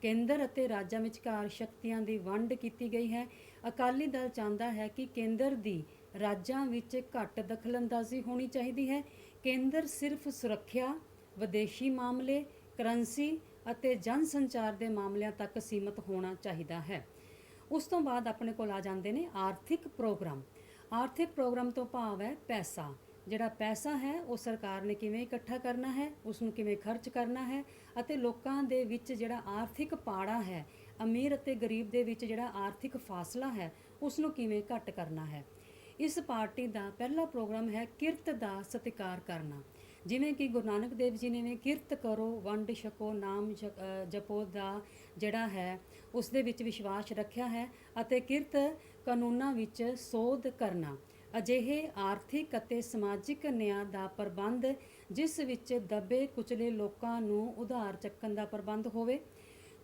ਕੇਂਦਰ ਅਤੇ ਰਾਜਾਂ ਵਿਚਕਾਰ ਸ਼ਕਤੀਆਂ ਦੀ ਵੰਡ ਕੀਤੀ ਗਈ ਹੈ। ਅਕਾਲੀ ਦਲ ਚਾਹੁੰਦਾ ਹੈ ਕਿ ਕੇਂਦਰ ਦੀ ਰਾਜਾਂ ਵਿੱਚ ਘੱਟ ਦਖਲਅੰਦਾਜ਼ੀ ਹੋਣੀ ਚਾਹੀਦੀ ਹੈ। ਕੇਂਦਰ ਸਿਰਫ ਸੁਰੱਖਿਆ, ਵਿਦੇਸ਼ੀ ਮਾਮਲੇ, ਕਰੰਸੀ ਅਤੇ ਜਨ ਸੰਚਾਰ ਦੇ ਮਾਮਲਿਆਂ ਤੱਕ ਸੀਮਤ ਹੋਣਾ ਚਾਹੀਦਾ ਹੈ। ਉਸ ਤੋਂ ਬਾਅਦ ਆਪਣੇ ਕੋਲ ਆ ਜਾਂਦੇ ਨੇ ਆਰਥਿਕ ਪ੍ਰੋਗਰਾਮ। ਆਰਥਿਕ ਪ੍ਰੋਗਰਾਮ ਤੋਂ ਭਾਵ ਹੈ ਪੈਸਾ। ਜਿਹੜਾ ਪੈਸਾ ਹੈ ਉਹ ਸਰਕਾਰ ਨੇ ਕਿਵੇਂ ਇਕੱਠਾ ਕਰਨਾ ਹੈ, ਉਸ ਨੂੰ ਕਿਵੇਂ ਖਰਚ ਕਰਨਾ ਹੈ, ਅਤੇ ਲੋਕਾਂ ਦੇ ਵਿੱਚ ਜਿਹੜਾ ਆਰਥਿਕ ਪਾੜਾ ਹੈ, ਅਮੀਰ ਅਤੇ ਗਰੀਬ ਦੇ ਵਿੱਚ ਜਿਹੜਾ ਆਰਥਿਕ ਫਾਸਲਾ ਹੈ, ਉਸ ਨੂੰ ਕਿਵੇਂ ਘੱਟ ਕਰਨਾ ਹੈ। ਇਸ ਪਾਰਟੀ ਦਾ ਪਹਿਲਾ ਪ੍ਰੋਗਰਾਮ ਹੈ ਕਿਰਤ ਦਾ ਸਤਿਕਾਰ ਕਰਨਾ। ਜਿਵੇਂ ਕਿ ਗੁਰੂ ਨਾਨਕ ਦੇਵ ਜੀ ਨੇ ਕਿਰਤ ਕਰੋ, ਵੰਡ ਛਕੋ, ਨਾਮ ਜਪੋ ਦਾ ਜਿਹੜਾ ਹੈ ਉਸ ਦੇ ਵਿੱਚ ਵਿਸ਼ਵਾਸ ਰੱਖਿਆ ਹੈ, ਅਤੇ ਕਿਰਤ ਕਾਨੂੰਨਾਂ ਵਿੱਚ ਸੋਧ ਕਰਨਾ, ਅਜਿਹੇ ਆਰਥਿਕ ਅਤੇ ਸਮਾਜਿਕ ਨਿਆਂ ਦਾ ਪ੍ਰਬੰਧ ਜਿਸ ਵਿੱਚ ਦਬੇ ਕੁਚਲੇ ਲੋਕਾਂ ਨੂੰ ਉਧਾਰ ਚੱਕਣ ਦਾ ਪ੍ਰਬੰਧ ਹੋਵੇ,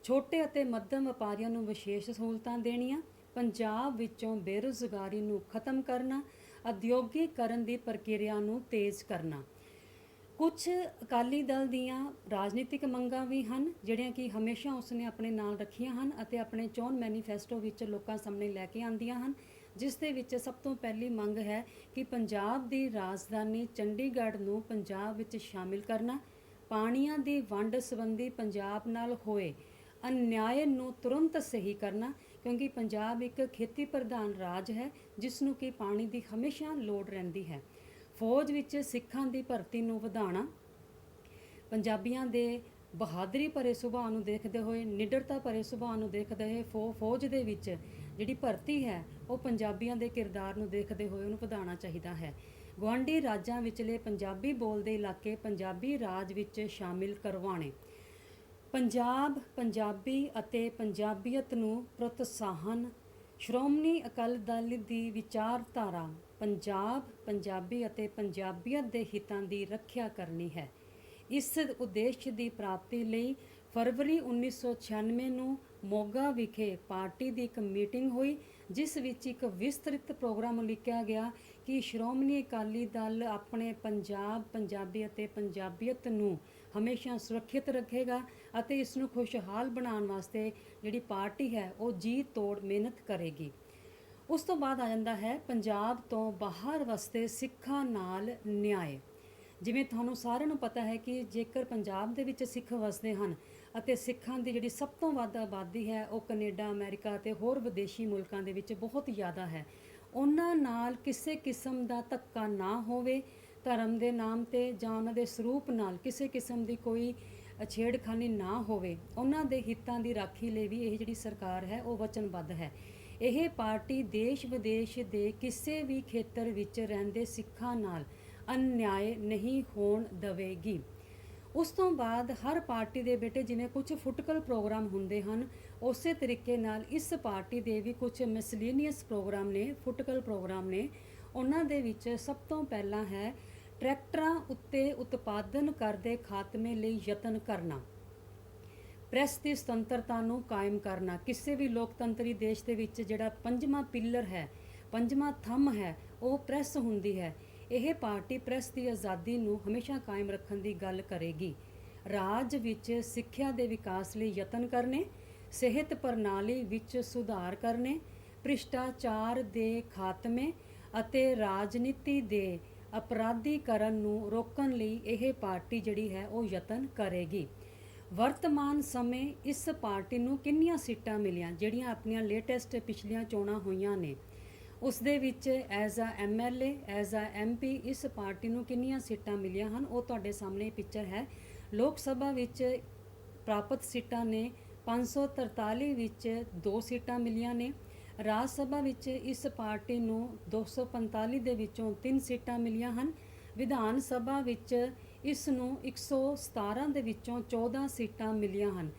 ਛੋਟੇ ਅਤੇ ਮੱਧਮ ਵਪਾਰੀਆਂ ਨੂੰ ਵਿਸ਼ੇਸ਼ ਸਹੂਲਤਾਂ ਦੇਣੀਆਂ, ਪੰਜਾਬ ਵਿੱਚੋਂ ਬੇਰੁਜ਼ਗਾਰੀ ਨੂੰ ਖਤਮ ਕਰਨਾ, ਉਦਯੋਗੀਕਰਨ ਦੀ ਪ੍ਰਕਿਰਿਆ ਨੂੰ ਤੇਜ਼ ਕਰਨਾ। ਕੁਝ ਅਕਾਲੀ ਦਲ ਦੀਆਂ ਰਾਜਨੀਤਿਕ ਮੰਗਾਂ ਵੀ ਹਨ ਜਿਹੜੀਆਂ ਕਿ ਹਮੇਸ਼ਾ ਉਸਨੇ ਆਪਣੇ ਨਾਲ ਰੱਖੀਆਂ ਹਨ ਅਤੇ ਆਪਣੇ ਚੋਣ ਮੈਨੀਫੈਸਟੋ ਵਿੱਚ ਲੋਕਾਂ ਸਾਹਮਣੇ ਲੈ ਕੇ ਆਉਂਦੀਆਂ ਹਨ, ਜਿਸ ਦੇ ਵਿੱਚ ਸਭ ਤੋਂ ਪਹਿਲੀ ਮੰਗ ਹੈ ਕਿ ਪੰਜਾਬ ਦੀ ਰਾਜਧਾਨੀ ਚੰਡੀਗੜ੍ਹ ਨੂੰ ਪੰਜਾਬ ਵਿੱਚ ਸ਼ਾਮਿਲ ਕਰਨਾ, ਪਾਣੀਆਂ ਦੀ ਵੰਡ ਸੰਬੰਧੀ ਪੰਜਾਬ ਨਾਲ ਹੋਏ ਅਨਿਆਏ ਨੂੰ ਤੁਰੰਤ ਸਹੀ ਕਰਨਾ, ਕਿਉਂਕਿ ਪੰਜਾਬ ਇੱਕ ਖੇਤੀ ਪ੍ਰਧਾਨ ਰਾਜ ਹੈ ਜਿਸ ਨੂੰ ਕਿ ਪਾਣੀ ਦੀ ਹਮੇਸ਼ਾ ਲੋੜ ਰਹਿੰਦੀ ਹੈ। ਫੌਜ ਵਿੱਚ ਸਿੱਖਾਂ ਦੀ ਭਰਤੀ ਨੂੰ ਵਧਾਉਣਾ, ਪੰਜਾਬੀਆਂ ਦੇ ਬਹਾਦਰੀ ਭਰੇ ਸੁਭਾਅ ਨੂੰ ਦੇਖਦੇ ਹੋਏ, ਨਿਡਰਤਾ ਭਰੇ ਸੁਭਾਅ ਨੂੰ ਦੇਖਦੇ ਹੋਏ ਫੌਜ ਦੇ ਵਿੱਚ ਜਿਹੜੀ ਭਰਤੀ ਹੈ ਉਹ ਪੰਜਾਬੀਆਂ ਦੇ ਕਿਰਦਾਰ ਨੂੰ ਦੇਖਦੇ ਹੋਏ ਉਹਨੂੰ ਵਧਾਉਣਾ ਚਾਹੀਦਾ ਹੈ। ਗੁਆਂਢੀ ਰਾਜਾਂ ਵਿਚਲੇ ਪੰਜਾਬੀ ਬੋਲਦੇ ਇਲਾਕੇ ਪੰਜਾਬੀ ਰਾਜ ਵਿੱਚ ਸ਼ਾਮਿਲ ਕਰਵਾਉਣੇ, ਪੰਜਾਬ, ਪੰਜਾਬੀ ਅਤੇ ਪੰਜਾਬੀਅਤ ਨੂੰ ਪ੍ਰੋਤਸਾਹਨ। ਸ਼੍ਰੋਮਣੀ ਅਕਾਲੀ ਦਲ ਦੀ ਵਿਚਾਰਧਾਰਾ ਪੰਜਾਬ, ਪੰਜਾਬੀ ਅਤੇ ਪੰਜਾਬੀਅਤ ਦੇ ਹਿੱਤਾਂ ਦੀ ਰੱਖਿਆ ਕਰਨੀ ਹੈ। ਇਸ ਉਦੇਸ਼ ਦੀ ਪ੍ਰਾਪਤੀ ਲਈ ਫਰਵਰੀ 1996 ਨੂੰ ਮੋਗਾ ਵਿਖੇ ਪਾਰਟੀ ਦੀ ਇੱਕ ਮੀਟਿੰਗ ਹੋਈ, ਜਿਸ ਵਿੱਚ ਇੱਕ ਵਿਸਤ੍ਰਿਤ ਪ੍ਰੋਗਰਾਮ ਲਿਖਿਆ ਗਿਆ ਕਿ ਸ਼੍ਰੋਮਣੀ ਅਕਾਲੀ ਦਲ ਆਪਣੇ ਪੰਜਾਬ, ਪੰਜਾਬੀ ਅਤੇ ਪੰਜਾਬੀਅਤ ਨੂੰ ਹਮੇਸ਼ਾ ਸੁਰੱਖਿਅਤ ਰੱਖੇਗਾ ਅਤੇ ਇਸ ਨੂੰ ਖੁਸ਼ਹਾਲ ਬਣਾਉਣ ਵਾਸਤੇ ਜਿਹੜੀ ਪਾਰਟੀ ਹੈ ਉਹ ਜੀ ਤੋੜ ਮਿਹਨਤ ਕਰੇਗੀ। ਉਸ ਤੋਂ ਬਾਅਦ ਆ ਜਾਂਦਾ ਹੈ ਪੰਜਾਬ ਤੋਂ ਬਾਹਰ ਵਸਦੇ ਸਿੱਖਾਂ ਨਾਲ ਨਿਆਂ। ਜਿਵੇਂ ਤੁਹਾਨੂੰ ਸਾਰਿਆਂ ਨੂੰ ਪਤਾ ਹੈ ਕਿ ਜੇਕਰ ਪੰਜਾਬ ਦੇ ਵਿੱਚ ਸਿੱਖ ਵਸਦੇ ਹਨ ਅਤੇ ਸਿੱਖਾਂ ਦੀ ਜਿਹੜੀ ਸਭ ਤੋਂ ਵੱਧ ਆਬਾਦੀ ਹੈ ਉਹ ਕੈਨੇਡਾ, ਅਮਰੀਕਾ ਅਤੇ ਹੋਰ ਵਿਦੇਸ਼ੀ ਮੁਲਕਾਂ ਦੇ ਵਿੱਚ ਬਹੁਤ ਜ਼ਿਆਦਾ ਹੈ, ਉਹਨਾਂ ਨਾਲ ਕਿਸੇ ਕਿਸਮ ਦਾ ਧੱਕਾ ਨਾ ਹੋਵੇ, ਧਰਮ ਦੇ ਨਾਮ ਤੇ ਜਾਂ ਉਹਨਾਂ ਦੇ ਸਰੂਪ ਨਾਲ ਕਿਸੇ ਕਿਸਮ ਦੀ ਕੋਈ ਛੇੜਖਾਨੀ ਨਾ ਹੋਵੇ, ਉਹਨਾਂ ਦੇ ਹਿੱਤਾਂ ਦੀ ਰਾਖੀ ਲਈ ਵੀ ਇਹ ਜਿਹੜੀ ਸਰਕਾਰ ਹੈ ਉਹ ਵਚਨਬੱਧ ਹੈ। ਇਹ ਪਾਰਟੀ ਦੇਸ਼ ਵਿਦੇਸ਼ ਦੇ ਕਿਸੇ ਵੀ ਖੇਤਰ ਵਿੱਚ ਰਹਿੰਦੇ ਸਿੱਖਾਂ ਨਾਲ ਅਨਿਆਏ ਨਹੀਂ ਹੋਣ ਦੇਵੇਗੀ। ਉਸ ਤੋਂ ਬਾਅਦ ਹਰ ਪਾਰਟੀ ਦੇ ਬੇਟੇ ਜਿਵੇਂ ਕੁਝ ਫੁਟਕਲ ਪ੍ਰੋਗਰਾਮ ਹੁੰਦੇ ਹਨ, ਉਸੇ ਤਰੀਕੇ ਨਾਲ ਇਸ ਪਾਰਟੀ ਦੇ ਵੀ ਕੁਝ ਮਿਸਲੀਨੀਅਸ ਪ੍ਰੋਗਰਾਮ ਨੇ, ਫੁਟਕਲ ਪ੍ਰੋਗਰਾਮ ਨੇ। ਉਹਨਾਂ ਦੇ ਵਿੱਚ ਸਭ ਤੋਂ ਪਹਿਲਾਂ ਹੈ ਟਰੈਕਟਰਾਂ ਉੱਤੇ ਉਤਪਾਦਨ ਕਰ ਦੇ ਖਾਤਮੇ ਲਈ ਯਤਨ ਕਰਨਾ, ਪ੍ਰੈਸ ਦੀ ਸੁਤੰਤਰਤਾ ਨੂੰ ਕਾਇਮ ਕਰਨਾ। ਕਿਸੇ ਵੀ ਲੋਕਤੰਤਰੀ ਦੇਸ਼ ਦੇ ਵਿੱਚ ਜਿਹੜਾ ਪੰਜਵਾਂ ਪਿੱਲਰ ਹੈ, ਪੰਜਵਾਂ ਥੰਮ ਹੈ, ਉਹ ਪ੍ਰੈਸ ਹੁੰਦੀ ਹੈ। ਇਹ ਪਾਰਟੀ ਪ੍ਰੈਸ ਦੀ ਆਜ਼ਾਦੀ ਨੂੰ ਹਮੇਸ਼ਾ ਕਾਇਮ ਰੱਖਣ ਦੀ ਗੱਲ ਕਰੇਗੀ। ਰਾਜ ਵਿੱਚ ਸਿੱਖਿਆ ਦੇ ਵਿਕਾਸ ਲਈ ਯਤਨ ਕਰਨੇ, ਸਿਹਤ ਪ੍ਰਣਾਲੀ ਵਿੱਚ ਸੁਧਾਰ ਕਰਨੇ, ਭ੍ਰਿਸ਼ਟਾਚਾਰ ਦੇ ਖਾਤਮੇ ਅਤੇ ਰਾਜਨੀਤੀ ਦੇ ਅਪਰਾਧੀਕਰਨ ਨੂੰ ਰੋਕਣ ਲਈ ਇਹ ਪਾਰਟੀ ਜਿਹੜੀ ਹੈ ਉਹ ਯਤਨ ਕਰੇਗੀ। ਵਰਤਮਾਨ ਸਮੇਂ ਇਸ ਪਾਰਟੀ ਨੂੰ ਕਿੰਨੀਆਂ ਸੀਟਾਂ ਮਿਲੀਆਂ ਜਿਹੜੀਆਂ ਆਪਣੀਆਂ ਲੇਟੈਸਟ ਪਿਛਲੀਆਂ ਚੋਣਾਂ ਹੋਈਆਂ ਨੇ, ਉਸ ਦੇ ਵਿੱਚ as a MLA, as a MP ਇਸ ਪਾਰਟੀ ਨੂੰ ਕਿੰਨੀਆਂ ਸੀਟਾਂ ਮਿਲੀਆਂ ਹਨ ਉਹ ਤੁਹਾਡੇ ਸਾਹਮਣੇ ਪਿਕਚਰ ਹੈ। ਲੋਕ ਸਭਾ ਵਿੱਚ ਪ੍ਰਾਪਤ ਸੀਟਾਂ ਨੇ 543 ਵਿੱਚ 2 ਸੀਟਾਂ ਮਿਲੀਆਂ ਨੇ। ਰਾਜ ਸਭਾ ਵਿੱਚ ਇਸ ਪਾਰਟੀ ਨੂੰ 245 ਦੇ ਵਿੱਚੋਂ 3 ਸੀਟਾਂ ਮਿਲੀਆਂ ਹਨ। ਵਿਧਾਨ ਸਭਾ ਵਿੱਚ ਇਸ ਨੂੰ 117 ਦੇ ਵਿੱਚੋਂ 14 ਸੀਟਾਂ ਮਿਲੀਆਂ ਹਨ।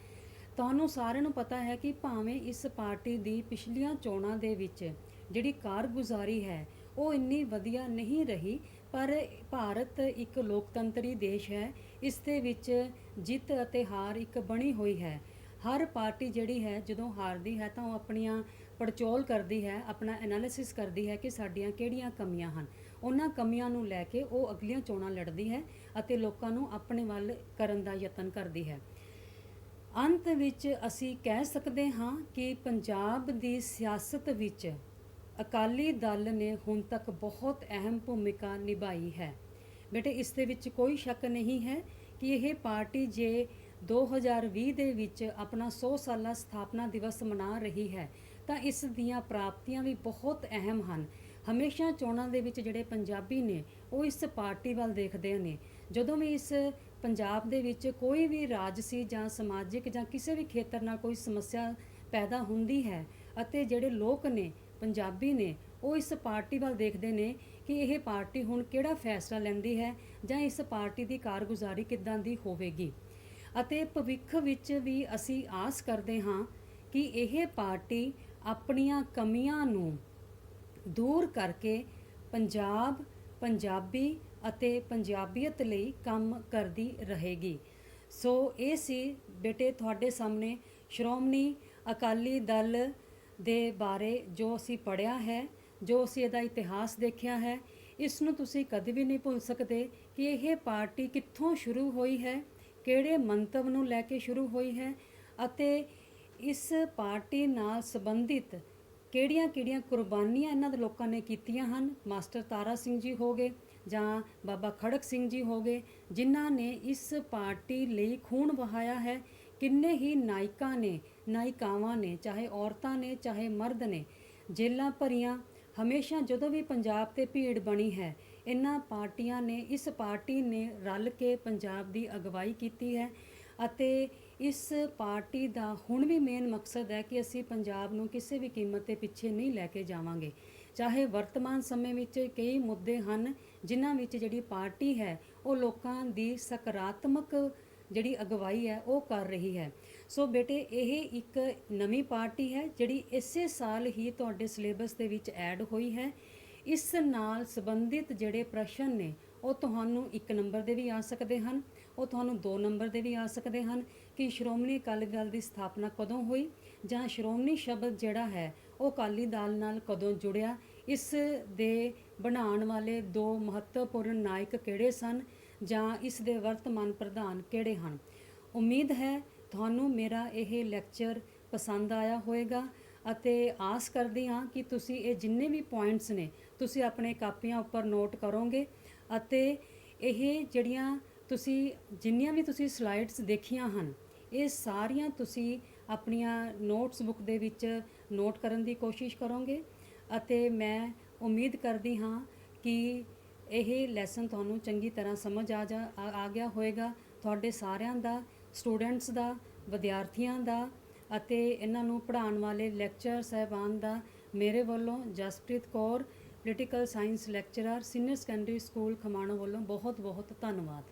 ਤੁਹਾਨੂੰ ਸਾਰਿਆਂ ਨੂੰ ਪਤਾ ਹੈ ਕਿ ਭਾਵੇਂ ਇਸ ਪਾਰਟੀ ਦੀ ਪਿਛਲੀਆਂ ਚੋਣਾਂ ਦੇ ਵਿੱਚ ਜਿਹੜੀ ਕਾਰਗੁਜ਼ਾਰੀ ਹੈ ਉਹ ਇੰਨੀ ਵਧੀਆ ਨਹੀਂ ਰਹੀ, ਪਰ ਭਾਰਤ ਇੱਕ ਲੋਕਤੰਤਰੀ ਦੇਸ਼ ਹੈ। ਇਸ ਦੇ ਵਿੱਚ ਜਿੱਤ ਅਤੇ ਹਾਰ ਇੱਕ ਬਣੀ ਹੋਈ ਹੈ। ਹਰ ਪਾਰਟੀ ਜਿਹੜੀ ਹੈ ਜਦੋਂ ਹਾਰਦੀ ਹੈ ਤਾਂ ਉਹ ਆਪਣੀਆਂ ਪੜਚੋਲ ਕਰਦੀ ਹੈ, ਆਪਣਾ ਐਨਾਲਿਸਿਸ ਕਰਦੀ ਹੈ ਕਿ ਸਾਡੀਆਂ ਕਿਹੜੀਆਂ ਕਮੀਆਂ ਹਨ। ਉਹਨਾਂ ਕਮੀਆਂ ਨੂੰ ਲੈ ਕੇ ਉਹ ਅਗਲੀਆਂ ਚੋਣਾਂ ਲੜਦੀ ਹੈ ਅਤੇ ਲੋਕਾਂ ਨੂੰ ਆਪਣੇ ਵੱਲ ਕਰਨ ਦਾ ਯਤਨ ਕਰਦੀ ਹੈ। ਅੰਤ ਵਿੱਚ ਅਸੀਂ ਕਹਿ ਸਕਦੇ ਹਾਂ ਕਿ ਪੰਜਾਬ ਦੀ ਸਿਆਸਤ ਵਿੱਚ ਅਕਾਲੀ ਦਲ ਨੇ ਹੁਣ ਤੱਕ ਬਹੁਤ ਅਹਿਮ ਭੂਮਿਕਾ ਨਿਭਾਈ ਹੈ। ਬੇਟੇ ਇਸ ਦੇ ਵਿੱਚ ਕੋਈ ਸ਼ੱਕ ਨਹੀਂ ਹੈ ਕਿ ਇਹ ਪਾਰਟੀ ਜੇ 2020 ਦੇ ਵਿੱਚ ਆਪਣਾ 100 ਸਾਲਾ ਸਥਾਪਨਾ ਦਿਵਸ ਮਨਾ ਰਹੀ ਹੈ ਤਾਂ ਇਸ ਦੀਆਂ ਪ੍ਰਾਪਤੀਆਂ ਵੀ ਬਹੁਤ ਅਹਿਮ ਹਨ। ਹਮੇਸ਼ਾ ਚੋਣਾਂ ਦੇ ਵਿੱਚ ਜਿਹੜੇ ਪੰਜਾਬੀ ਨੇ ਉਹ ਇਸ ਪਾਰਟੀ ਵੱਲ ਦੇਖਦੇ ਨੇ। ਜਦੋਂ ਵੀ ਇਸ ਪੰਜਾਬ ਦੇ ਵਿੱਚ ਕੋਈ ਵੀ ਰਾਜਸੀ ਜਾਂ ਸਮਾਜਿਕ ਜਾਂ ਕਿਸੇ ਵੀ ਖੇਤਰ ਨਾਲ ਕੋਈ ਸਮੱਸਿਆ ਪੈਦਾ ਹੁੰਦੀ ਹੈ ਅਤੇ ਜਿਹੜੇ ਲੋਕ ਨੇ, ਪੰਜਾਬੀ ਨੇ, ਉਹ ਇਸ ਪਾਰਟੀ ਵੱਲ ਦੇਖਦੇ ਨੇ ਕਿ ਇਹ ਪਾਰਟੀ ਹੁਣ ਕਿਹੜਾ ਫੈਸਲਾ ਲੈਂਦੀ ਹੈ ਜਾਂ ਇਸ ਪਾਰਟੀ ਦੀ ਕਾਰਗੁਜ਼ਾਰੀ ਕਿੱਦਾਂ ਦੀ ਹੋਵੇਗੀ। ਅਤੇ ਭਵਿੱਖ ਵਿੱਚ ਵੀ ਅਸੀਂ ਆਸ ਕਰਦੇ ਹਾਂ ਕਿ ਇਹ ਪਾਰਟੀ ਆਪਣੀਆਂ ਕਮੀਆਂ ਨੂੰ ਦੂਰ ਕਰਕੇ ਪੰਜਾਬ, ਪੰਜਾਬੀ ਅਤੇ ਪੰਜਾਬੀਅਤ ਲਈ ਕੰਮ ਕਰਦੀ ਰਹੇਗੀ। ਸੋ ਇਹ ਸੀ ਬੇਟੇ ਤੁਹਾਡੇ ਸਾਹਮਣੇ ਸ਼੍ਰੋਮਣੀ ਅਕਾਲੀ ਦਲ ਦੇ ਬਾਰੇ ਜੋ ਅਸੀਂ ਪੜ੍ਹਿਆ ਹੈ, ਜੋ ਅਸੀਂ ਇਹਦਾ ਇਤਿਹਾਸ ਦੇਖਿਆ ਹੈ। ਇਸ ਨੂੰ ਤੁਸੀਂ ਕਦੇ ਵੀ ਨਹੀਂ ਭੁੱਲ ਸਕਦੇ ਕਿ ਇਹ ਪਾਰਟੀ ਕਿੱਥੋਂ ਸ਼ੁਰੂ ਹੋਈ ਹੈ, ਕਿਹੜੇ ਮੰਤਵ ਨੂੰ ਲੈ ਕੇ ਸ਼ੁਰੂ ਹੋਈ ਹੈ ਅਤੇ ਇਸ ਪਾਰਟੀ ਨਾਲ ਸੰਬੰਧਿਤ ਕਿਹੜੀਆਂ ਕੁਰਬਾਨੀਆਂ ਇਹਨਾਂ ਦੇ ਲੋਕਾਂ ਨੇ ਕੀਤੀਆਂ ਹਨ। ਮਾਸਟਰ ਤਾਰਾ ਸਿੰਘ ਜੀ ਹੋ ਗਏ ਜਾਂ ਬਾਬਾ ਖੜਕ ਸਿੰਘ ਜੀ ਹੋ ਗਏ, ਜਿਨ੍ਹਾਂ ਨੇ ਇਸ ਪਾਰਟੀ ਲਈ ਖੂਨ ਵਹਾਇਆ ਹੈ। ਕਿੰਨੇ ਹੀ ਨਾਇਕਾਂ ਨੇ, ਨਾਇਕਾਵਾਂ ਨੇ, ਚਾਹੇ ਔਰਤਾਂ ਨੇ ਚਾਹੇ ਮਰਦ ਨੇ, ਜੇਲਾਂ ਭਰੀਆਂ। ਹਮੇਸ਼ਾ ਜਦੋਂ ਵੀ ਪੰਜਾਬ ਤੇ ਭੀੜ ਬਣੀ ਹੈ, ਇਹਨਾਂ ਪਾਰਟੀਆਂ ਨੇ, ਇਸ ਪਾਰਟੀ ਨੇ ਰਲ ਕੇ ਪੰਜਾਬ ਦੀ ਅਗਵਾਈ ਕੀਤੀ ਹੈ ਅਤੇ ਇਸ ਪਾਰਟੀ ਦਾ ਹੁਣ ਵੀ ਮੇਨ ਮਕਸਦ ਹੈ ਕਿ ਅਸੀਂ ਪੰਜਾਬ ਨੂੰ ਕਿਸੇ ਵੀ ਕੀਮਤ ਤੇ ਪਿੱਛੇ ਨਹੀਂ ਲੈ ਕੇ ਜਾਵਾਂਗੇ। ਚਾਹੇ ਵਰਤਮਾਨ ਸਮੇਂ ਵਿੱਚ ਕਈ ਮੁੱਦੇ ਹਨ ਜਿਨ੍ਹਾਂ ਵਿੱਚ ਜਿਹੜੀ ਪਾਰਟੀ ਹੈ ਉਹ ਲੋਕਾਂ ਦੀ ਸਕਾਰਾਤਮਕ ਜਿਹੜੀ ਅਗਵਾਈ ਹੈ ਉਹ ਕਰ ਰਹੀ ਹੈ। ਸੋ ਬੇਟੇ ਇਹ ਇੱਕ ਨਵੀਂ ਪਾਰਟੀ ਹੈ ਜਿਹੜੀ ਇਸੇ ਸਾਲ ਹੀ ਤੁਹਾਡੇ ਸਿਲੇਬਸ ਦੇ ਵਿੱਚ ਐਡ ਹੋਈ ਹੈ। ਇਸ ਨਾਲ ਸੰਬੰਧਿਤ ਜਿਹੜੇ ਪ੍ਰਸ਼ਨ ਨੇ ਉਹ ਤੁਹਾਨੂੰ 1 ਨੰਬਰ ਦੇ ਵੀ ਆ ਸਕਦੇ ਹਨ, ਉਹ ਤੁਹਾਨੂੰ 2 ਨੰਬਰ ਦੇ ਵੀ ਆ ਸਕਦੇ ਹਨ ਕਿ ਸ਼੍ਰੋਮਣੀ ਅਕਾਲੀ ਦਲ ਦੀ ਸਥਾਪਨਾ ਕਦੋਂ ਹੋਈ ਜਾਂ ਸ਼੍ਰੋਮਣੀ ਸ਼ਬਦ ਜਿਹੜਾ ਹੈ ਉਹ ਅਕਾਲੀ ਦਲ ਨਾਲ ਕਦੋਂ ਜੁੜਿਆ, ਇਸ ਦੇ ਬਣਾਉਣ ਵਾਲੇ 2 ਮਹੱਤਵਪੂਰਨ ਨਾਇਕ ਕਿਹੜੇ ਸਨ ਜਾਂ ਇਸ ਦੇ ਵਰਤਮਾਨ ਪ੍ਰਧਾਨ ਕਿਹੜੇ ਹਨ। ਉਮੀਦ ਹੈ ਤੁਹਾਨੂੰ ਮੇਰਾ ਇਹ ਲੈਕਚਰ ਪਸੰਦ ਆਇਆ ਹੋਵੇਗਾ ਅਤੇ ਆਸ ਕਰਦੀ ਹਾਂ ਕਿ ਤੁਸੀਂ ਇਹ ਜਿੰਨੇ ਵੀ ਪੁਆਇੰਟਸ ਨੇ ਤੁਸੀਂ ਆਪਣੇ ਕਾਪੀਆਂ ਉੱਪਰ ਨੋਟ ਕਰੋਗੇ ਅਤੇ ਇਹ ਜਿੰਨੀਆਂ ਵੀ ਤੁਸੀਂ ਸਲਾਈਡਸ ਦੇਖੀਆਂ ਹਨ ਇਹ ਸਾਰੀਆਂ ਤੁਸੀਂ ਆਪਣੀਆਂ ਨੋਟਸ ਬੁੱਕ ਦੇ ਵਿੱਚ ਨੋਟ ਕਰਨ ਦੀ ਕੋਸ਼ਿਸ਼ ਕਰੋਗੇ ਅਤੇ ਮੈਂ ਉਮੀਦ ਕਰਦੀ ਹਾਂ ਕਿ ਇਹ ਲੈਸਨ ਤੁਹਾਨੂੰ ਚੰਗੀ ਤਰ੍ਹਾਂ ਸਮਝ ਆ ਗਿਆ ਹੋਵੇਗਾ। ਤੁਹਾਡੇ ਸਾਰਿਆਂ ਦਾ, ਸਟੂਡੈਂਟਸ ਦਾ, ਵਿਦਿਆਰਥੀਆਂ ਦਾ ਅਤੇ ਇਹਨਾਂ ਨੂੰ ਪੜ੍ਹਾਉਣ ਵਾਲੇ ਲੈਕਚਰ ਸਾਹਿਬਾਨ ਦਾ ਮੇਰੇ ਵੱਲੋਂ Jaspreet Kaur, political science lecturer, senior secondary school Khamano ਵੱਲੋਂ ਬਹੁਤ ਬਹੁਤ ਧੰਨਵਾਦ।